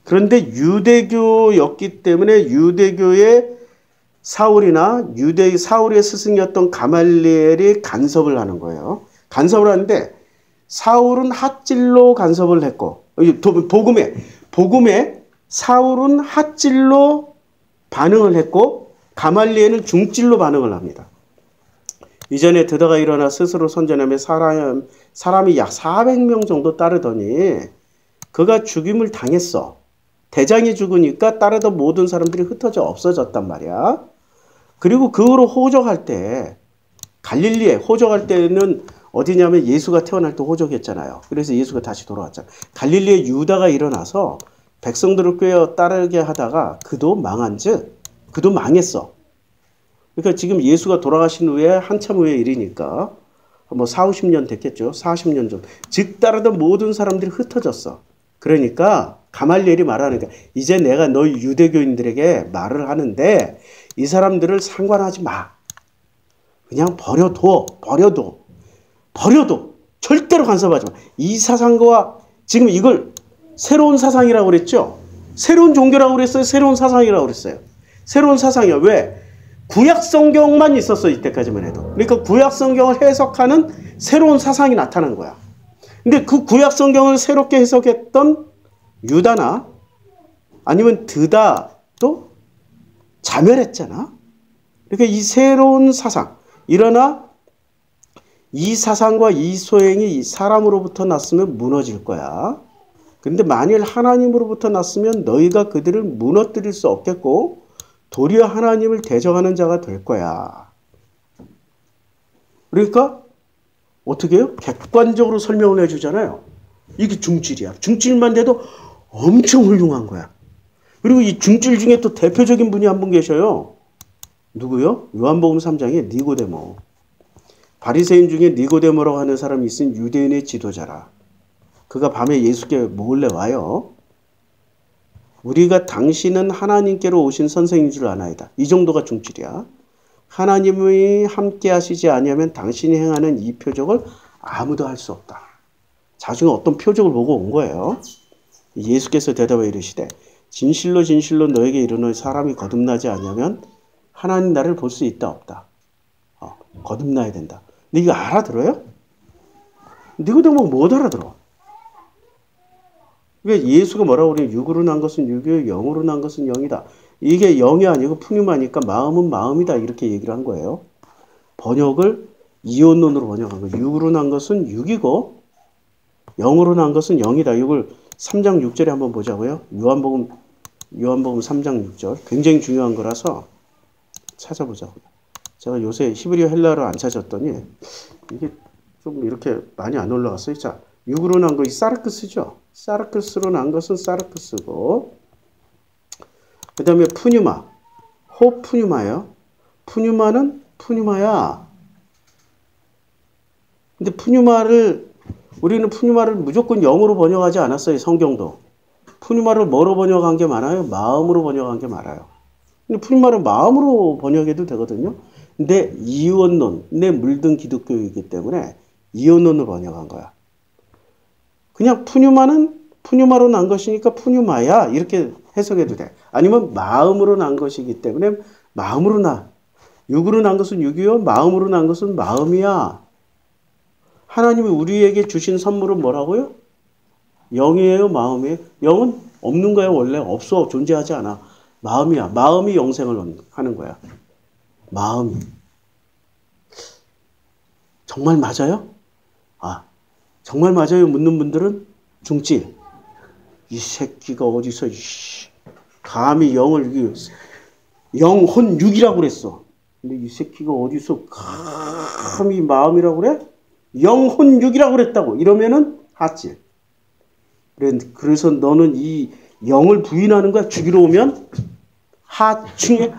그런데 유대교였기 때문에 유대교의 사울의 스승이었던 가말리엘이 간섭을 하는 거예요. 간섭을 하는데 사울은 핫질로 간섭을 했고, 복음에 사울은 핫질로 반응을 했고 가말리엘은 중질로 반응을 합니다. 이전에 드다가 일어나 스스로 선전하며 사람이 약 400명 정도 따르더니 그가 죽임을 당했어. 대장이 죽으니까 따르던 모든 사람들이 흩어져 없어졌단 말이야. 그리고 그 후로 호적할 때, 갈릴리에 호적할 때는 어디냐면 예수가 태어날 때 호적했잖아요. 그래서 예수가 다시 돌아왔잖아요. 갈릴리에 유다가 일어나서 백성들을 꿰어 따르게 하다가 그도 그도 망했어. 그러니까 지금 예수가 돌아가신 후에 한참 후의 일이니까 뭐 40-50년 됐겠죠. 40년 전. 즉 따르던 모든 사람들이 흩어졌어. 그러니까 가말리엘이 말하는 거야. 이제 내가 너희 유대교인들에게 말을 하는데 이 사람들을 상관하지 마. 그냥 버려둬. 절대로 간섭하지 마. 이 사상과 지금 이걸 새로운 사상이라고 그랬죠. 새로운 종교라고 그랬어요. 새로운 사상이라고 그랬어요. 새로운 사상이야. 왜? 구약 성경만 있었어. 이때까지만 해도. 그러니까 구약 성경을 해석하는 새로운 사상이 나타난 거야. 근데 그 구약 성경을 새롭게 해석했던 유다나 아니면 드다도 자멸했잖아. 그러니까 이 새로운 사상. 일어나 이 사상과 이 소행이 사람으로부터 났으면 무너질 거야. 근데 만일 하나님으로부터 났으면 너희가 그들을 무너뜨릴 수 없겠고 도리어 하나님을 대적하는 자가 될 거야. 그러니까 어떻게 해요? 객관적으로 설명을 해주잖아요. 이게 중질이야. 중질만 돼도 엄청 훌륭한 거야. 그리고 이 중질 중에 또 대표적인 분이 한 분 계셔요. 누구요? 요한복음 3장에 니고데모. 바리새인 중에 니고데모라고 하는 사람이 있은 유대인의 지도자라. 그가 밤에 예수께 몰래 와요. 우리가 당신은 하나님께로 오신 선생인 줄 아나이다. 이 정도가 중질이야. 하나님이 함께 하시지 아니하면 당신이 행하는 이 표적을 아무도 할 수 없다. 자중에 어떤 표적을 보고 온 거예요. 예수께서 대답하여 이르시되 진실로 진실로 너에게 이르노니 사람이 거듭나지 아니하면 하나님 나라를 볼 수 있다 없다. 거듭나야 된다. 근데 이거 알아들어요? 니고데모가 못 알아들어. 그러니까 예수가 뭐라고 그래요? 육으로 난 것은 육이요, 영으로 난 것은 영이다. 이게 영이 아니고 푸뉴마니까 마음은 마음이다. 이렇게 얘기를 한 거예요. 번역을 이원론으로 번역한 거예요. 육으로 난 것은 육이고 영으로 난 것은 영이다. 이걸 3장 6절에 한번 보자고요. 요한복음 3장 6절. 굉장히 중요한 거라서 찾아보자고요. 제가 요새 히브리어 헬라어를 안 찾았더니 이게 좀 이렇게 많이 안 올라갔어요. 자, 육으로 난 것이 사르크스죠. 사르크스로 난 것은 사르크스고, 그 다음에 푸뉴마, 호푸뉴마예요. 푸뉴마는 푸뉴마야. 근데 우리는 푸뉴마를 무조건 영으로 번역하지 않았어요. 성경도. 푸뉴마를 뭐로 번역한 게 많아요? 마음으로 번역한 게 많아요. 근데 푸뉴마를 마음으로 번역해도 되거든요. 근데 이원론, 내 물든 기독교이기 때문에 이원론으로 번역한 거야. 그냥 푸뉴마는 푸뉴마로 난 것이니까 푸뉴마야 이렇게 해석해도 돼. 아니면 마음으로 난 것이기 때문에 마음으로 나. 육으로 난 것은 육이요, 마음으로 난 것은 마음이야. 하나님이 우리에게 주신 선물은 뭐라고요? 영이에요, 마음이에요? 영은 없는 거야, 원래. 없어, 존재하지 않아. 마음이야. 마음이 영생을 하는 거야. 마음이. 정말 맞아요? 정말 맞아요? 묻는 분들은 중질. 이 새끼가 어디서 감히 영혼육이라고 그랬어. 근데 이 새끼가 어디서 감히 마음이라고 그래? 영혼육이라고 그랬다고. 이러면은 핫질. 그래서 너는 이 영을 부인하는 거야. 죽이러 오면 핫질.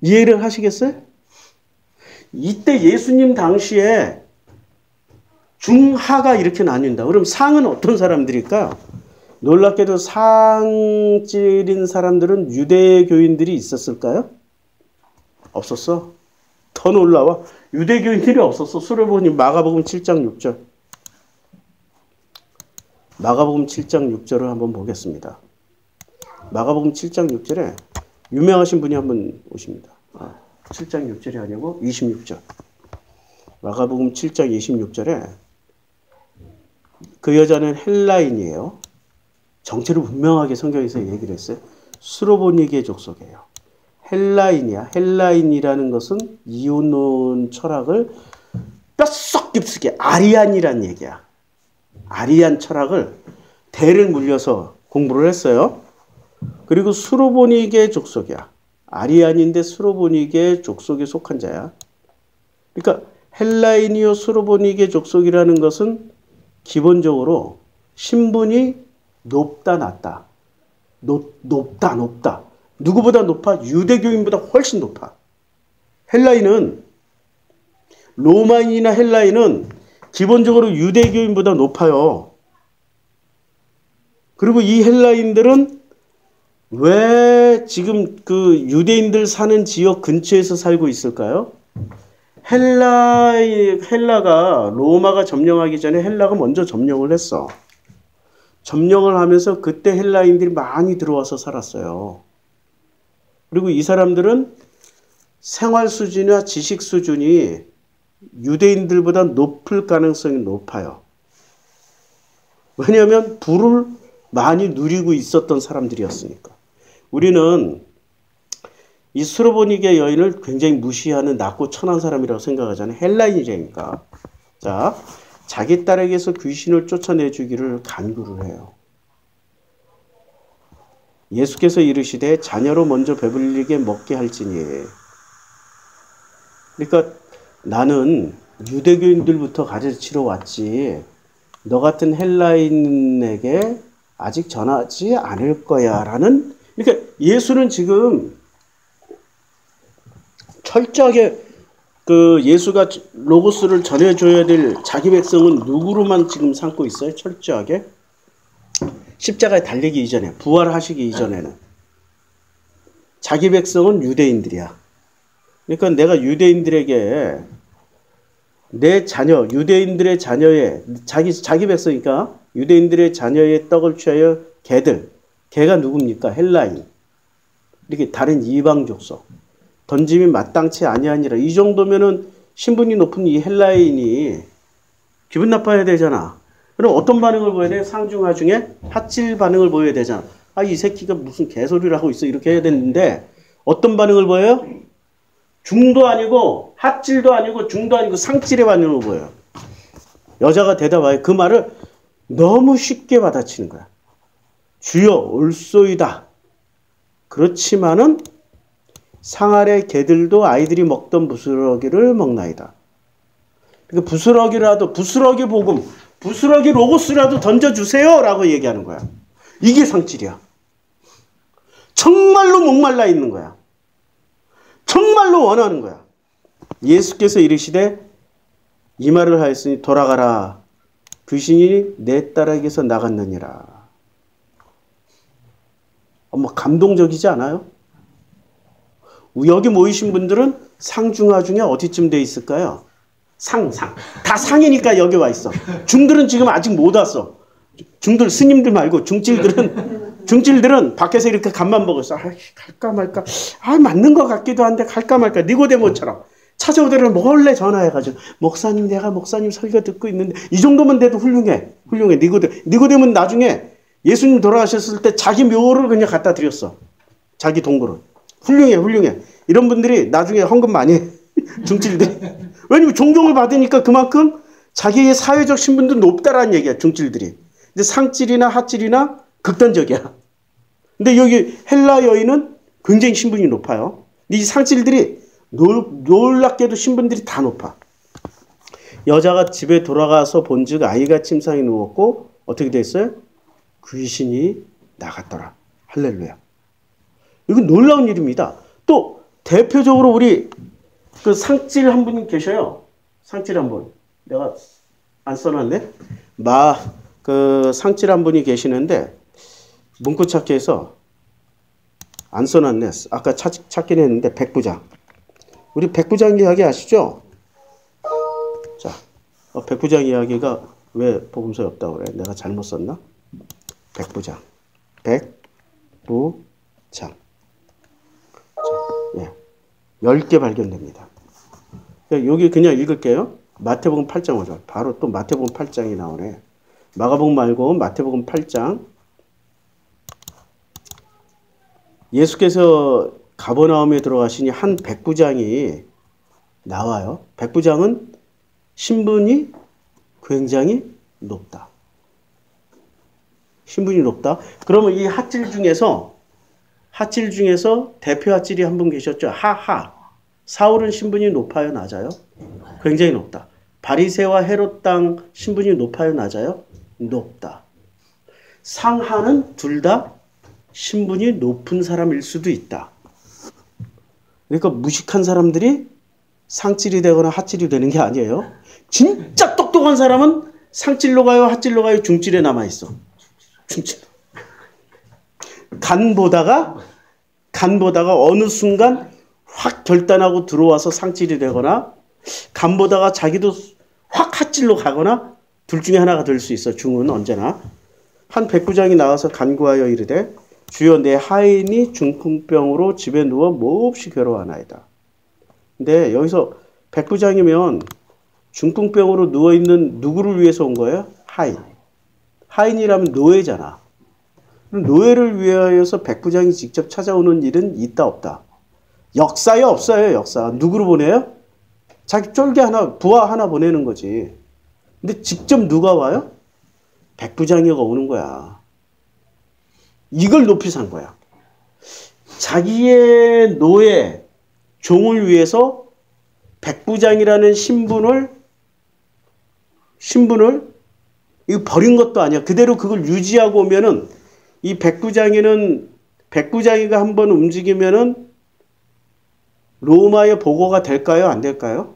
이해를 하시겠어요? 이때 예수님 당시에 중하가 이렇게 나뉜다. 그럼 상은 어떤 사람들일까요? 놀랍게도 상질인 사람들은 유대교인들이 있었을까요? 없었어. 더 놀라워. 유대교인들이 없었어. 수를 보니 마가복음 7장 6절. 마가복음 7장 6절을 한번 보겠습니다. 마가복음 7장 6절에 유명하신 분이 한번 오십니다. 7장 6절이 아니고 26절. 마가복음 7장 26절에 그 여자는 헬라인이에요. 정체를 분명하게 성경에서 얘기를 했어요. 수로보니게 족속이에요. 헬라인이야. 헬라인이라는 것은 이혼론 철학을 뼛속 깊숙이 아리안이란 얘기야. 아리안 철학을 대를 물려서 공부를 했어요. 그리고 수로보니게 족속이야. 아리안인데 수로보니게 족속에 속한 자야. 그러니까 헬라인이요 수로보니게 족속이라는 것은 기본적으로 신분이 높다 낮다. 높다. 누구보다 높아? 유대교인보다 훨씬 높아. 로마인이나 헬라인은 기본적으로 유대교인보다 높아요. 그리고 이 헬라인들은 왜 지금 그 유대인들 사는 지역 근처에서 살고 있을까요? 헬라가 로마가 점령하기 전에 헬라가 먼저 점령을 했어. 점령을 하면서 그때 헬라인들이 많이 들어와서 살았어요. 그리고 이 사람들은 생활 수준이나 지식 수준이 유대인들보다 높을 가능성이 높아요. 왜냐하면 부를 많이 누리고 있었던 사람들이었으니까. 우리는 이 수로보니게 여인을 굉장히 무시하는 낮고 천한 사람이라고 생각하잖아요. 헬라인이니까. 자, 자기 딸에게서 귀신을 쫓아내주기를 간구를 해요. 예수께서 이르시되 자녀로 먼저 배불리게 먹게 할지니. 그러니까 나는 유대교인들부터 가르치러 왔지 너 같은 헬라인에게 아직 전하지 않을 거야 라는. 그러니까 예수는 지금 철저하게 그 예수가 로고스를 전해줘야 될 자기 백성은 누구로만 지금 삼고 있어요? 철저하게 십자가에 달리기 이전에, 부활하시기 이전에는 자기 백성은 유대인들이야. 그러니까 내가 유대인들에게 내 자녀, 유대인들의 자녀의 자기 백성이니까 유대인들의 자녀의 떡을 취하여 걔가 누굽니까? 헬라인. 이렇게 다른 이방 족속. 던짐이 마땅치 아니하니라. 이 정도면은 신분이 높은 이 헬라인이 기분 나빠야 되잖아. 그럼 어떤 반응을 보여야 돼? 상중하 중에 핫질 반응을 보여야 되잖아. 아, 이 새끼가 무슨 개소리를 하고 있어. 이렇게 해야 되는데 어떤 반응을 보여요? 중도 아니고 핫질도 아니고 중도 아니고 상질의 반응을 보여요. 여자가 대답하여 그 말을 너무 쉽게 받아치는 거야. 주여 올소이다. 그렇지만은 상 아래 개들도 아이들이 먹던 부스러기를 먹나이다. 그러니까 부스러기 복음, 부스러기 로고스라도 던져주세요 라고 얘기하는 거야. 이게 상질이야. 정말로 목말라 있는 거야. 정말로 원하는 거야. 예수께서 이르시되 이 말을 하였으니 돌아가라. 귀신이 내 딸에게서 나갔느니라. 감동적이지 않아요? 여기 모이신 분들은 상중하 중에 어디쯤 돼 있을까요? 상. 다 상이니까 여기 와 있어. 중들은 지금 아직 못 왔어. 중들, 스님들 말고 중질들은 밖에서 이렇게 간만 보고 있어. 갈까 말까. 맞는 것 같기도 한데 갈까 말까. 니고데모처럼. 찾아오더라도 몰래 전화해가지고 목사님 내가 목사님 설교 듣고 있는데 이 정도면 돼도 훌륭해. 니고데모는 나중에 예수님 돌아가셨을 때 자기 묘를 그냥 갖다 드렸어. 자기 동굴을. 훌륭해. 이런 분들이 나중에 헌금 많이 해. 중질들이. 왜냐면 존경을 받으니까 그만큼 자기의 사회적 신분도 높다라는 얘기야. 중질들이. 근데 상질이나 핫질이나 극단적이야. 근데 여기 헬라 여인은 굉장히 신분이 높아요. 이 상질들이 놀랍게도 신분들이 다 높아. 여자가 집에 돌아가서 본즉 아이가 침상에 누웠고 어떻게 됐어요? 귀신이 나갔더라. 할렐루야. 이건 놀라운 일입니다. 또 대표적으로 우리 그 상질 한 분 계셔요. 상질 한 분. 내가 안 써놨네. 그 상질 한 분이 계시는데 문구 찾기에서 안 써놨네. 아까 찾긴 했는데 백부장. 우리 백부장 이야기 아시죠? 자, 백부장 이야기가 왜 복음서에 없다고 그래? 내가 잘못 썼나? 백부장. 자, 예. 10개 발견됩니다. 여기 그냥 읽을게요. 마태복음 8장 5절. 바로 또 마태복음 8장이 나오네. 마가복음 말고 마태복음 8장. 예수께서 가버나움에 들어가시니 한 백부장이 나와요. 백부장은 신분이 굉장히 높다. 신분이 높다. 그러면 이 핫질 중에서 대표 핫질이 한 분 계셨죠. 하하. 사울은 신분이 높아요, 낮아요? 굉장히 높다. 바리새와 헤롯 땅 신분이 높아요, 낮아요? 높다. 상하는 둘 다 신분이 높은 사람일 수도 있다. 그러니까 무식한 사람들이 상질이 되거나 핫질이 되는 게 아니에요. 진짜 똑똑한 사람은 상질로 가요, 핫질로 가요, 중질에 남아있어. 중질. 간 보다가 어느 순간 확 결단하고 들어와서 상질이 되거나 간 보다가 자기도 확 핫질로 가거나 둘 중에 하나가 될 수 있어. 중은 언제나. 한 백부장이 나와서 간구하여 이르되 주여 내 하인이 중풍병으로 집에 누워 몹시 괴로워하나이다. 근데 여기서 백부장이면 중풍병으로 누워있는 누구를 위해서 온 거예요? 하인. 하인이라면 노예잖아. 노예를 위하여서 백부장이 직접 찾아오는 일은 있다 없다. 역사에 없어요. 역사. 누구로 보내요? 자기 쫄개 하나, 부하 하나 보내는 거지. 근데 직접 누가 와요? 백부장이가 오는 거야. 이걸 높이 산 거야. 자기의 노예, 종을 위해서 백부장이라는 신분을 이거 버린 것도 아니야. 그대로 그걸 유지하고 오면은 이 백부장이가 한번 움직이면은 로마의 보고가 될까요? 안 될까요?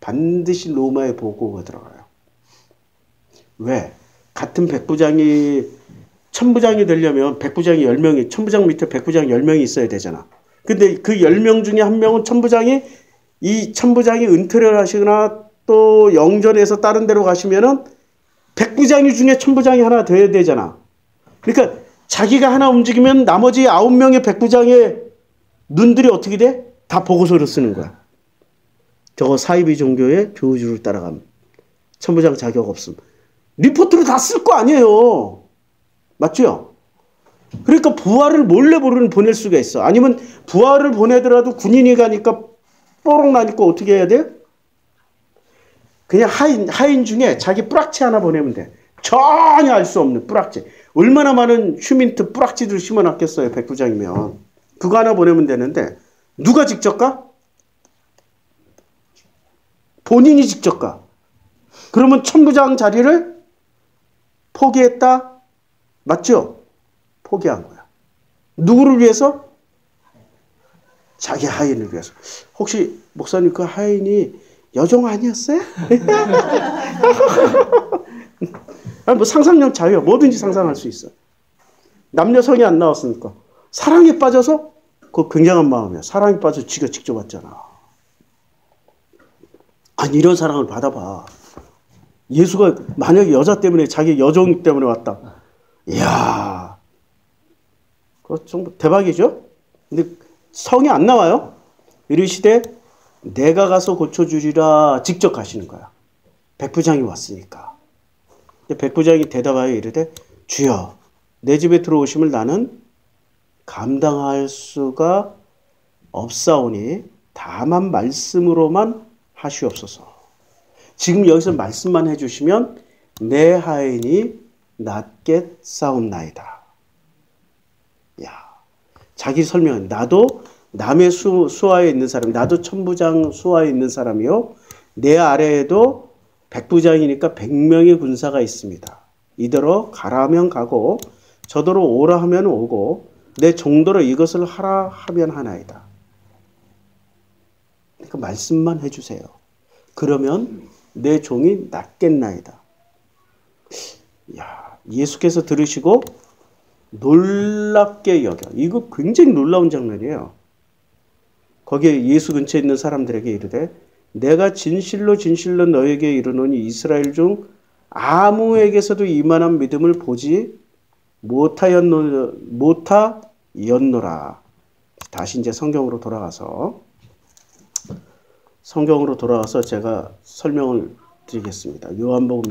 반드시 로마의 보고가 들어가요. 왜? 같은 백부장이 천부장이 되려면 백부장이 10명이, 천부장 밑에 백부장 10명이 있어야 되잖아. 근데 그 10명 중에 한 명은 이 천부장이 은퇴를 하시거나 또 영전에서 다른 데로 가시면은 백부장이 중에 천부장이 하나 돼야 되잖아. 그러니까 자기가 하나 움직이면 나머지 9명의 백부장의 눈들이 어떻게 돼? 다 보고서를 쓰는 거야. 저거 사이비 종교의 교주를 따라가면 천부장 자격 없음. 리포트를 다 쓸 거 아니에요. 맞죠? 그러니까 부하를 몰래 보낼 수가 있어. 아니면 부하를 보내더라도 군인이 가니까 뽀록 나니까 어떻게 해야 돼? 그냥 하인 중에 자기 뿌락지 하나 보내면 돼. 전혀 알 수 없는 뿌락지. 얼마나 많은 휴민트 뿌락지들 심어놨겠어요. 백부장이면. 그거 하나 보내면 되는데 누가 직접 가? 본인이 직접 가. 그러면 천부장 자리를 포기했다? 맞죠? 포기한 거야. 누구를 위해서? 자기 하인을 위해서. 혹시 목사님 그 하인이 여종 아니었어요? 뭐 상상력 자유야. 뭐든지 상상할 수 있어. 남녀성이 안 나왔으니까. 사랑에 빠져서 그 굉장한 마음이야. 사랑에 빠져서 지가 직접 왔잖아. 아니 이런 사랑을 받아봐. 예수가 만약에 여자 때문에 자기 여종 때문에 왔다. 이야, 그거 좀 대박이죠? 근데 성이 안 나와요. 이르시되 내가 가서 고쳐주리라 직접 가시는 거야. 백부장이 왔으니까. 백부장이 대답하여 이르되 주여 내 집에 들어오심을 나는 감당할 수가 없사오니 다만 말씀으로만 하시옵소서. 지금 여기서 말씀만 해주시면 내 하인이 낫게 싸움나이다. 야, 자기 설명은 나도 남의 수하에 있는 사람, 나도 천부장 수하에 있는 사람이요. 내 아래에도 백부장이니까 100명의 군사가 있습니다. 이대로 가라 하면 가고 저더러 오라 하면 오고 내 종도로 이것을 하라 하면 하나이다. 그러니까 말씀만 해주세요. 그러면 내 종이 낫겠나이다. 야, 예수께서 들으시고 놀랍게 여겨. 이거 굉장히 놀라운 장면이에요. 거기에 예수 근처에 있는 사람들에게 이르되 내가 진실로 진실로 너에게 이르노니 이스라엘 중 아무에게서도 이만한 믿음을 보지 못하였노라. 다시 이제 성경으로 돌아가서 제가 설명을 드리겠습니다. 요한복음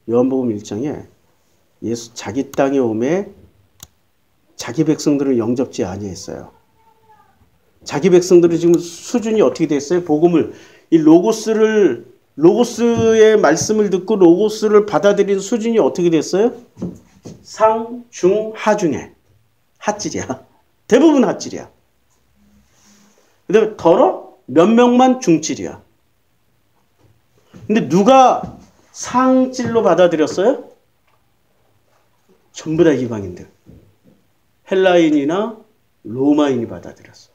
1장에 예수 자기 땅에 오매 자기 백성들을 영접지 아니했어요. 자기 백성들은 지금 수준이 어떻게 됐어요? 복음을 이 로고스의 말씀을 듣고 로고스를 받아들인 수준이 어떻게 됐어요? 상, 중, 하 중에 하찔이야. 대부분 하찔이야. 그다음에 더러 몇 명만 중찔이야. 근데 누가 상찔로 받아들였어요? 전부 다 이방인들. 헬라인이나 로마인이 받아들였어.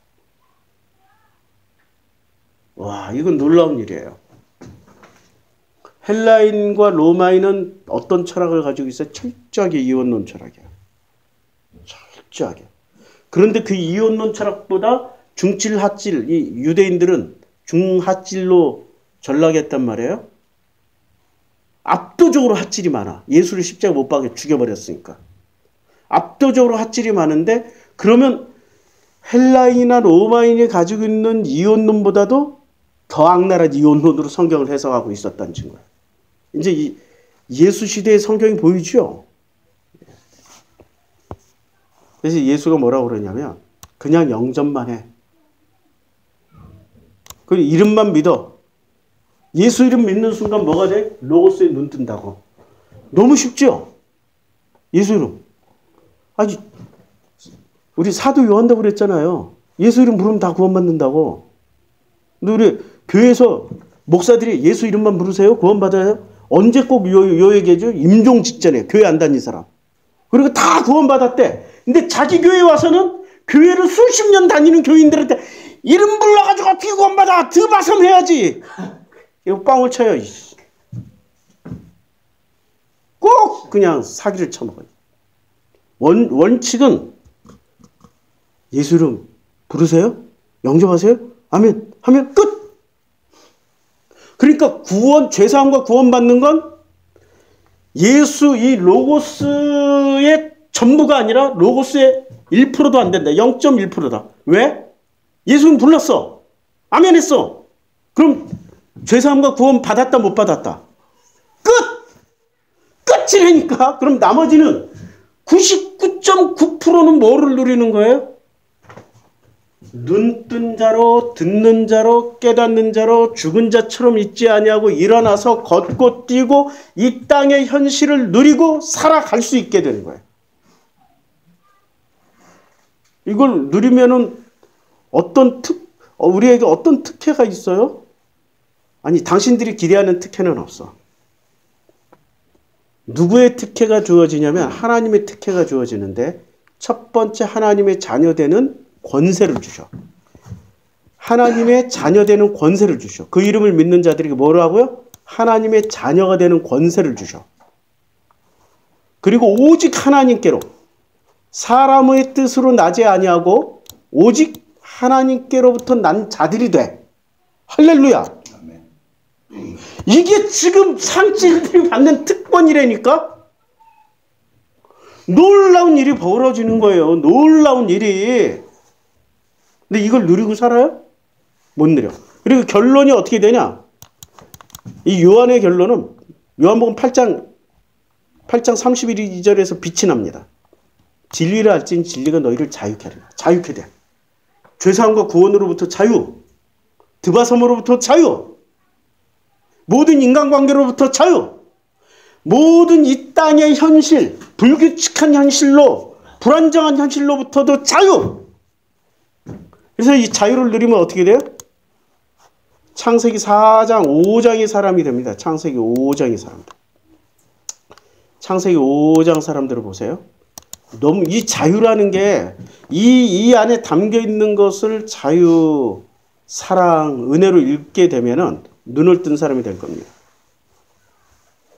와, 이건 놀라운 일이에요. 헬라인과 로마인은 어떤 철학을 가지고 있어요? 철저하게 이원론 철학이야. 철저하게. 그런데 그 이원론 철학보다 중질, 하질, 이 유대인들은 중하질로 전락했단 말이에요. 압도적으로 하질이 많아. 예수를 십자가 못 박아 죽여버렸으니까. 압도적으로 하질이 많은데 그러면 헬라인이나 로마인이 가지고 있는 이원론보다도 더 악랄한 이원론으로 성경을 해석하고 있었다는 증거예요. 이제 이 예수 시대의 성경이 보이죠? 그래서 예수가 뭐라고 그러냐면 그냥 영접만 해. 그리고 이름만 믿어. 예수 이름 믿는 순간 뭐가 돼? 로고스에 눈 뜬다고. 너무 쉽죠? 예수 이름. 아니, 우리 사도 요한도 그랬잖아요. 예수 이름 부르면 다 구원받는다고. 근데 우리 교회에서 목사들이 예수 이름만 부르세요? 구원받아요? 언제 꼭 요 얘기해줘? 임종 직전에 교회 안 다닌 사람. 그리고 다 구원받았대. 근데 자기 교회 와서는 교회를 수십 년 다니는 교인들한테 이름 불러가지고 어떻게 구원받아? 드바섬 해야지. 이거 뻥을 쳐요. 꼭 그냥 사기를 쳐먹어요. 원칙은 예수 이름 부르세요? 영접하세요? 아멘 하면 끝. 그러니까 죄사함과 구원받는 건 예수 이 로고스의 전부가 아니라 로고스의 1%도 안 된다. 0.1%다. 왜? 예수는 불렀어. 아멘 했어. 그럼 죄사함과 구원 받았다 못 받았다? 끝! 끝이라니까. 그럼 나머지는 99.9%는 뭐를 누리는 거예요? 눈뜬 자로 듣는 자로 깨닫는 자로 죽은 자처럼 있지 아니하고 일어나서 걷고 뛰고 이 땅의 현실을 누리고 살아갈 수 있게 되는 거예요. 이걸 누리면은 우리에게 어떤 특혜가 있어요? 아니, 당신들이 기대하는 특혜는 없어. 누구의 특혜가 주어지냐면 하나님의 특혜가 주어지는데 첫 번째 하나님의 자녀되는 권세를 주셔. 하나님의 자녀되는 권세를 주셔. 그 이름을 믿는 자들에게 뭐라고 하고요? 하나님의 자녀가 되는 권세를 주셔. 그리고 오직 하나님께로 사람의 뜻으로 나지 아니하고 오직 하나님께로부터 난 자들이 돼. 할렐루야. 이게 지금 산지들이 받는 특권이라니까? 놀라운 일이 벌어지는 거예요. 놀라운 일이. 근데 이걸 누리고 살아요? 못 누려. 그리고 결론이 어떻게 되냐? 이 요한의 결론은 요한복음 8장 32절에서 빛이 납니다. 진리를 알지니 진리가 너희를 자유케 하리라. 자유케 돼. 죄사함과 구원으로부터 자유. 드바섬으로부터 자유. 모든 인간관계로부터 자유. 모든 이 땅의 현실, 불규칙한 현실로, 불안정한 현실로부터도 자유. 그래서 이 자유를 누리면 어떻게 돼요? 창세기 4장, 5장의 사람이 됩니다. 창세기 5장의 사람들. 창세기 5장 사람들을 보세요. 너무 이 자유라는 게 이 안에 담겨 있는 것을 자유, 사랑, 은혜로 읽게 되면은 눈을 뜬 사람이 될 겁니다.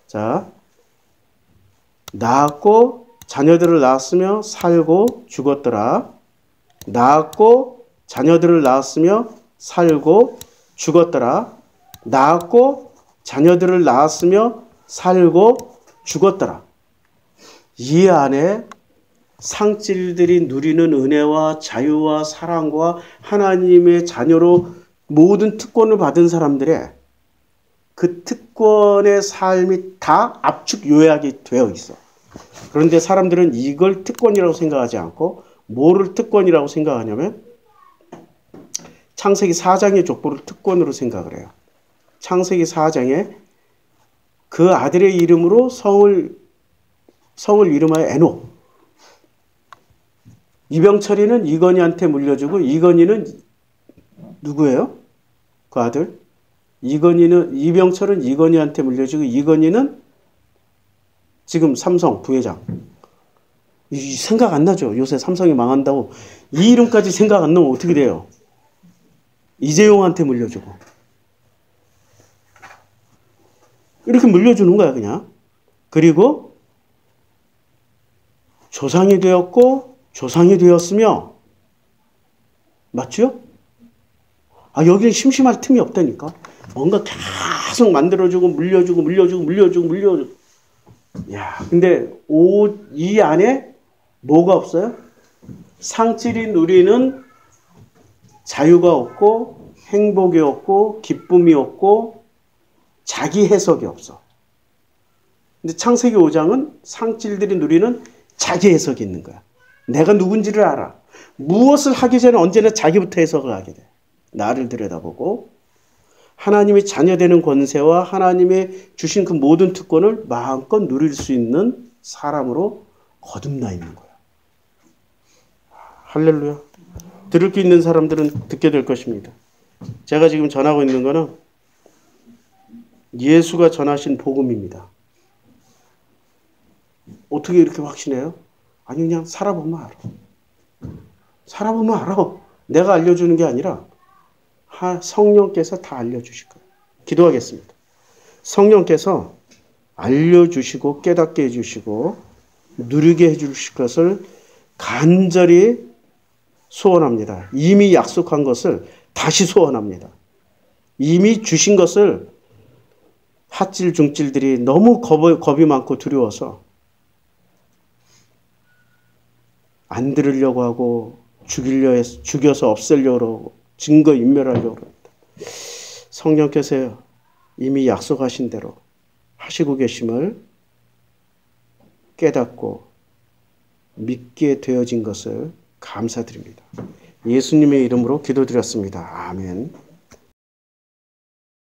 자, 낳았고 자녀들을 낳았으며 살고 죽었더라. 낳았고 자녀들을 낳았으며 살고 죽었더라. 낳았고 자녀들을 낳았으며 살고 죽었더라. 이 안에 상질들이 누리는 은혜와 자유와 사랑과 하나님의 자녀로 모든 특권을 받은 사람들의 그 특권의 삶이 다 압축 요약이 되어 있어. 그런데 사람들은 이걸 특권이라고 생각하지 않고 뭐를 특권이라고 생각하냐면 창세기 4장의 족보를 특권으로 생각을 해요. 창세기 4장에 그 아들의 이름으로 성을 이름하여 에녹. 이병철이는 이건희한테 물려주고 이건희는 누구예요? 그 아들? 이병철은 이건희한테 물려주고 이건희는 지금 삼성 부회장. 생각 안 나죠? 요새 삼성이 망한다고. 이 이름까지 생각 안 나면 어떻게 돼요? 이재용한테 물려주고. 이렇게 물려주는 거야, 그냥. 그리고 조상이 되었고 조상이 되었으며 맞죠? 여기는 심심할 틈이 없다니까. 뭔가 계속 만들어주고 물려주고. 야, 근데 이 안에 뭐가 없어요? 상질이 누리는 자유가 없고 행복이 없고 기쁨이 없고 자기 해석이 없어. 근데 창세기 5장은 상질들이 누리는 자기 해석이 있는 거야. 내가 누군지를 알아. 무엇을 하기 전에 언제나 자기부터 해석을 하게 돼. 나를 들여다보고 하나님의 자녀되는 권세와 하나님의 주신 그 모든 특권을 마음껏 누릴 수 있는 사람으로 거듭나 있는 거야. 할렐루야. 들을 게 있는 사람들은 듣게 될 것입니다. 제가 지금 전하고 있는 거는 예수가 전하신 복음입니다. 어떻게 이렇게 확신해요? 아니, 그냥 살아보면 알아. 살아보면 알아. 내가 알려주는 게 아니라 성령께서 다 알려주실 거예요. 기도하겠습니다. 성령께서 알려주시고 깨닫게 해주시고 누리게 해주실 것을 간절히 소원합니다. 이미 약속한 것을 다시 소원합니다. 이미 주신 것을 핫질 중질들이 너무 겁이 많고 두려워서 안 들으려고 하고 죽여서 없애려고 하고 증거 인멸하려고 합니다. 성령께서 이미 약속하신 대로 하시고 계심을 깨닫고 믿게 되어진 것을 감사드립니다. 예수님의 이름으로 기도드렸습니다. 아멘.